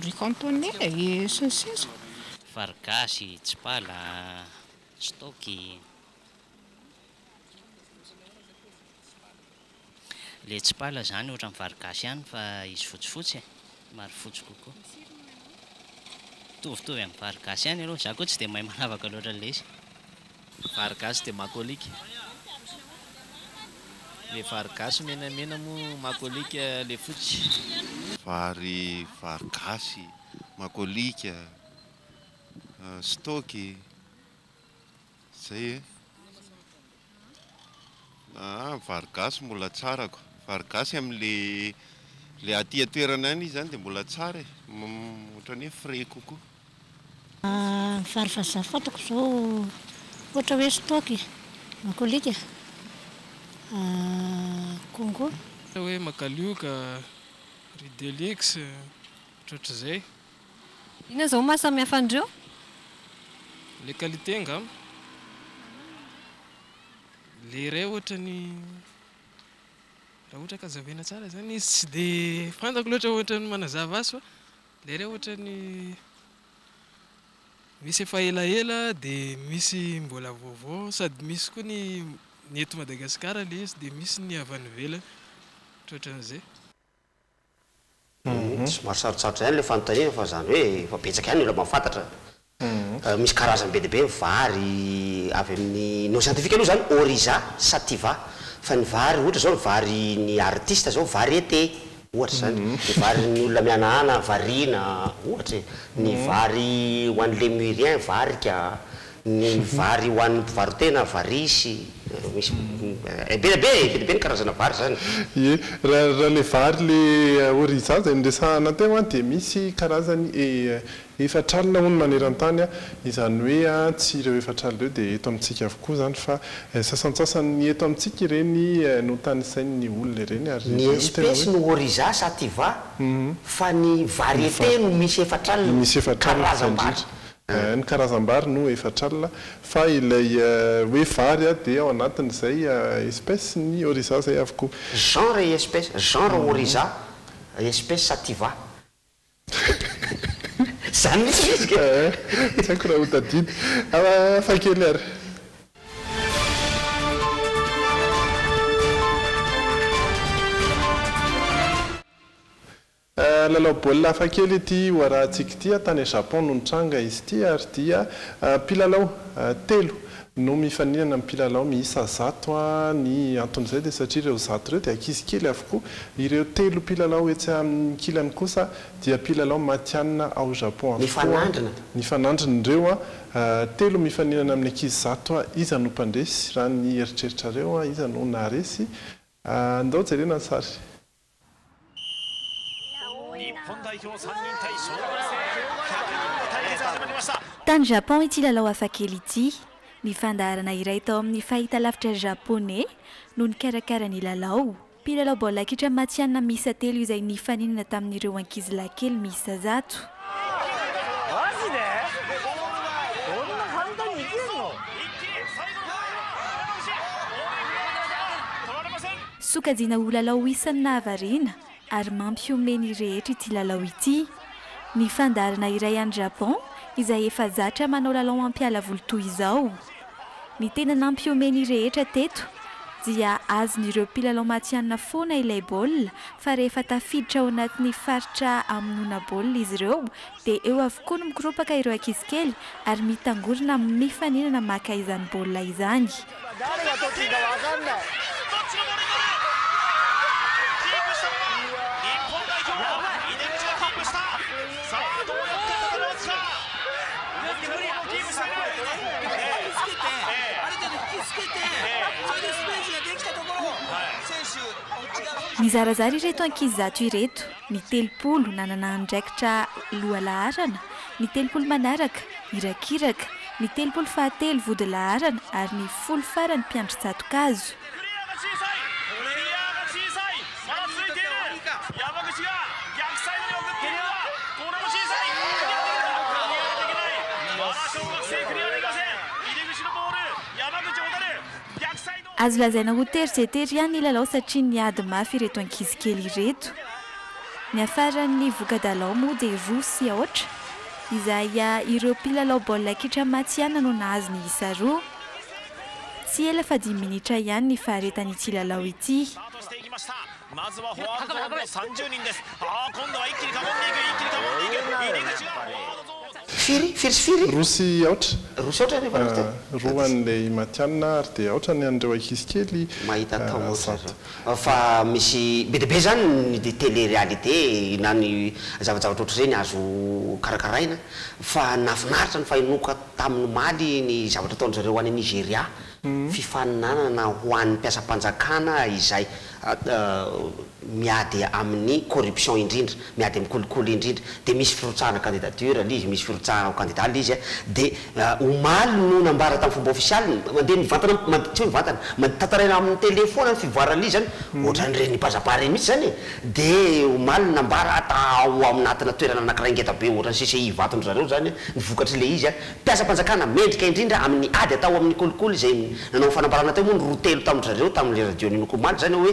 riz cantonais et sensesa. Vary gasy, tsipala, stocky. Le tsipala zany ohatra amin'ny vary gasy ihany fa izy fotsifotsy maro fotsy kokoa. Tovitovy amin'ny vary gasy ihany aloha, za koa tsy dia mahay manavaka loatra le izy. Vary gasy dia makolika. Le vary gasy menamena moa makolika le fotsy. Vary gasy, makolika, stocky. Zay e. Vary gasy mbola tsara ko. Vary gasy amin'le aty toerana any izy zany dia mbola tsara e. Ohatrany hoe frais kokoa. Vary vazaha fantako zao ohatra hoe stocky, makolika, congo. Hoe makalioka, riz de luxe, ohatr'izay. Ina zao mahasamihafa andreo? Le qualité angamba. Le iray ohatrany raha ohatra ka zavena tsara zany izy tsy dia fantako loatra ohatrany manazava azy fa le iray ohatrany misy efa elaela dia misy mbola vaovao sady misy koa ny eto Madagasikara le izy dia misy ny avy any ivelany ohatran'izay. Somary sarotsarotra ihany le fanontaniana fa zany hoe efa betsaka ihany olona mahafantatra. Misy karazany be dia be vary avy amin'ny no scientifique aloha zany oriza, sativa. Fa ny vary ohatra zao ny vary ny artiste zao variété ohatra zany. Ny vary ny olona mianahana variana ohatra. Ny vary ho an'ny lémurien varika, ny vary ho an'ny mpivarotena varisy. Misy be ny karazana vary zany. Ie, raha le vary le oriza zay niresahana teo dia misy karazany efatralina hono maneran-tany izany hoe tsy ireo efatralina ireo dia eto amintsika avokoa zany fa sasantsasany eto amintsika ireny no tanisainy olona ireny ary ny espèce no oriza sativa fa ny variété no misy efatralina. Misy efatralina ny karazam-bary no efatralina fa ilay hoe vary dia ao anatin'izay espèce ny oriza zay avokoa. Genre espèce, genre oriza, espèce sativa. Zany misy izy ke. Tsy haiko raha ho tadidy. Fa kely ary. Lalao baolina hafa kely ity hoarahantsika ity tany Japon no nitranga izy ity ary dia mpilalao telo no mifaninana amin'ny mpilalao miisa 100 ny anton'izay dia satria ireo 100 ireo dia ankizy kely avokoa. Ireo telo mpilalao etsy amin'ny kilany kosa dia mpilalao matianina ao Japon avokoa. Ny fanandrin'ireo telo mifaninana amin'ny ankizy 100 iza no mpandresy raha ny eritreritrareo iza no naharesy. Andao jerena ny sary. Tany Japon ity lalao hafakely ity. Ny fandaharana iray tao amin'ny fahitalavitra japonais no nikarakara ny lalao. Mpilalao baolina kitra matianina miisa telo izay nifaninana tamin'ireo ankizy lahy kely miisa 100. Sokajina ho lalao isan'ny nahavariana ary mampiomeny rehetra ity lalao ity. Ny fandaharana iray any Japon izay efa zatra manao lalao mampiala volo toy izao. Ny tena nampiomeny rehetra teto dia azon'ireo mpilalao matianina foana ilay baolina fa rehefa tafiditra ao anatin'ny faritra amonona baolina izy ireo dia eo avokoa no mikoropaka ireo ankizy kely ary mitangorona mifaninana maka izany baolina izany. Mizarazara ireto ankizy zato ireto, ny telopolo nanana andraikitra lohalaharana, ny telopolo manaraka irakiraka, ny telopolo fahatelo vody laharana ary ny folo farany mpiandry tsatokazo. Azo lazaina ho tery izay tery ihany ny lalao satria niady mafy ireto ankizy kely ireto. Ny afaran'ny voka-dalao moa dia roa sy aotra, izay ireo mpilalao baolina kitra matianina no nahazo ny isa roa. Tsy ela fa 10 minitra ihany ny faharetan'ity lalao ity. Rosy aotra roan'ilay matianina ary dia aotra ny an'ireo ankizy kely mahita tao fa misy be dia be zany ny télé-réalité na ny zavajavatra ohatr' izay ny azo karakaraina fa nafinaritra ny fahinoka tamin'ny maly ny zavatra ataon'zareo ho any Nigeria fifaninanana ho an'ny mpiasam-panjakana izay miady amin'ny corruption indrindra, miady amin'ny kolikoly indrindra, dia misy firotsahana candidature izy, misy firotsahana candidat izy dia omaly no nambara tamin'ny fomba ofisialy mandeha mivantana tsy mivantana tantaraina amin'ny téléphone ny fivoarana izy zany ohatran'ireny bazabary mihitsy zany dia omaly nambara atao aminatina toerana anankiray ngeda be ohatran'ny CCI vatony zareo zany ny vokatry le izy mpiasam-panjakana mendrika indrindra amin'ny ady atao amin'ny kolikoly izay nanao fanambarana teo moa ny roa telo tamin'ny zareo tamin'le radio ninoko omaly zany hoe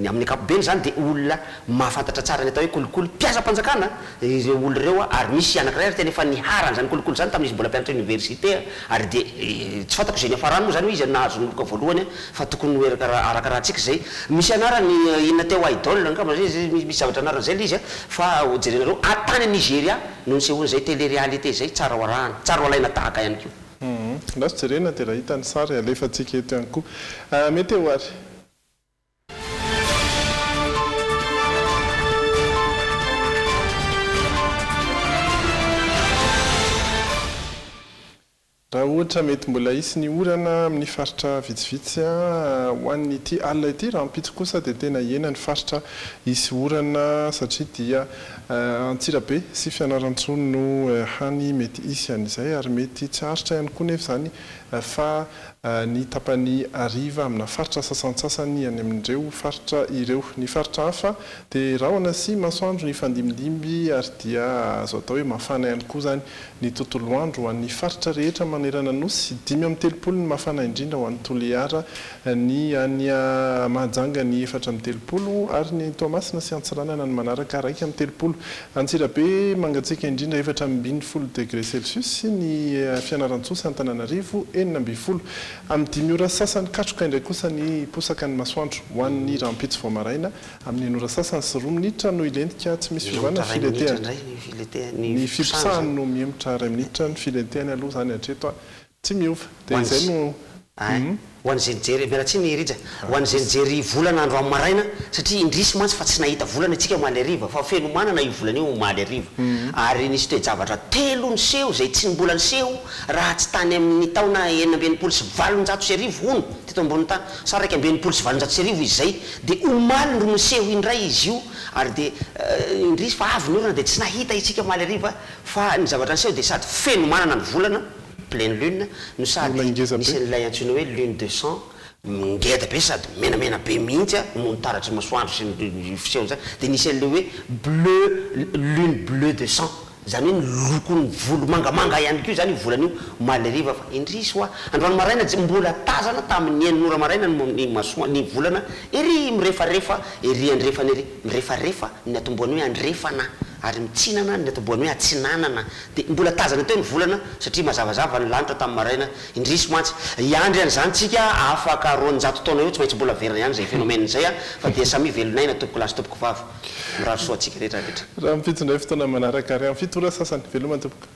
amin'ny ankapobeny zany dia olona mahafantatra tsara ny atao hoe kolikoly mpiasam-panjakana ireo olona ireo ary misy anankiray ary tena efa niharany zany kolikoly zany tamin'izy mbola mpianatra université ary dia tsy fantako izay ny afarany moa zany hoe izy nahazo noloka voalohany fa tokony hoe arakarahantsika zay misy anarany inona teo idol angamba zay misy zavatra anarany zay le izy fa jerenareo atany Nigeria no nisehoany zay télé-réalité zay tsara hoarahana tsara hoalaina tahaka ihany koa. Laso jerena dia raha hitany sary alefantsika eto ihany koa mety eo ary raha ohatra mety mbola isy ny orana amin'ny faritra vitsivitsy ho an'ity alina ity raha ampitso kosa dia tena hena ny faritra isy orana satria dia Antsirabe sy Fianarantsoa no hany mety isy an'izay ary mety tsy haritra ihany koa nefa zany fa ny tapany ariva amina faritra sasantsasany any amin'ireo faritra ireo ny faritra hafa dia rahona sy masoandro ny fandimidimby ary dia azo atao hoe mafana ihany koa zany ny tontolo andro ho an'ny faritra rehetra manerana nosy 5:30 ny mafana indrindra ho an'ny Toliara ny any Mahajanga ny 4:30 ary ny Toamasina sy Antsiranana ny manaraka 1:30 Antsirabe mangatsiaka indrindra 4:20 degré Celsius sy ny Fianarantsoa sy Antananarivo 9:20 amin'ny 5 ora sasany katroka indray kosa ny posaka ny masoandro ho an'ny rahampitso vao maraina amin'ny 1 ora sasany sy 2 minitra no ilentika tsy misy fiovana filetehana ny fiposahany no miemotra 2 minitra ny filetehany aloha zany hatreto tsy miova dia izay no ho an'izay nijery miaratsy ny rija ho an'izay nijery volana andro amin'ny maraina satria indrisy mantsy fa tsy nahita volana itsika maly ariva fa feno manana io volana io maly ariva ary nisy toe-javatra telo ny seho zay tsy mbola ny seho raha tsy tany amin'ny taona 9:20 sy valonjato hono teto ambony tany sa 9:20 sy valonjato izay dia omaly no seho indray izy io ary dia indrisy fa avy ny orana dia tsy nahita itsika maly ariva fa ny zavatra ny seho dia sady feno manana ny volana pleine lune no sady nisy an'ilay antsoina hoe lune de sang ngeda be sady menamena be mihitsy no nitaratry masoandro sy ny fiseho zany dia nisy an'ilay hoe bleu lune bleu de sang zany hoe ny lokony volo mangamanga ihany koa zany volan'io maly ariva fa indrisy hoa androany maraina mbola tazana tamin'ny 9 ora maraina ny volana ery mirefarefa ery andrefana ery mirefarefa ny atomboany hoe andrefana ary mitsinana ny ataboany hoe atsinanana dia mbola tazana teo ny volana satria mazavazava ny lanitra tamin'ny maraina indrisy mantsy iandry an'izany tsika afaka roanjato taona eo tsy maintsy mbola verina ihany zay phénomène zay a fa dia samy velonaina topoko lasy topoko vava mirary soa antsika rehetrarehetra raha mipitsindray fotoana manaraka ary amin'ny fitora sasany veloma topoka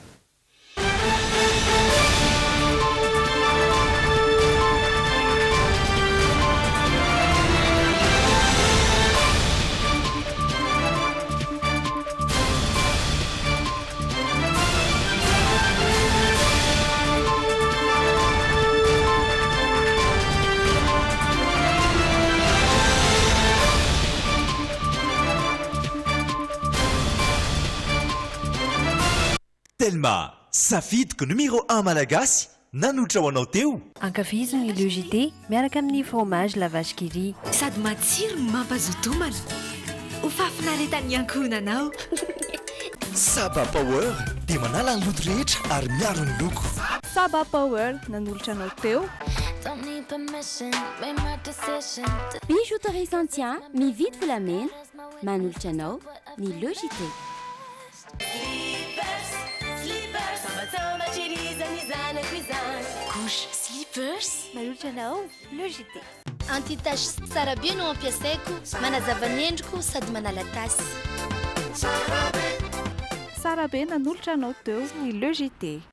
Telma, safidiko numéro 1 malagasy nanotra ho anao teo. Ankafizo ny LGT miaraka amin'ny fromage la vache qui rit. Sady matsiro no mampazotomana. Ho fafinaretany ankohonanao. Saba Power dia manala ny loto rehetra ary miaro ny loko. Saba Power nanolotra anao teo. Bijouterie Santia mividy volamena manolotra anao ny LGT. Couche slippers manolotra anao LGT. Anti-tache tsara be no ampiasaiko manazava ny endriko sady manala tasy. Sara be nanolotra anao teo ny LGT.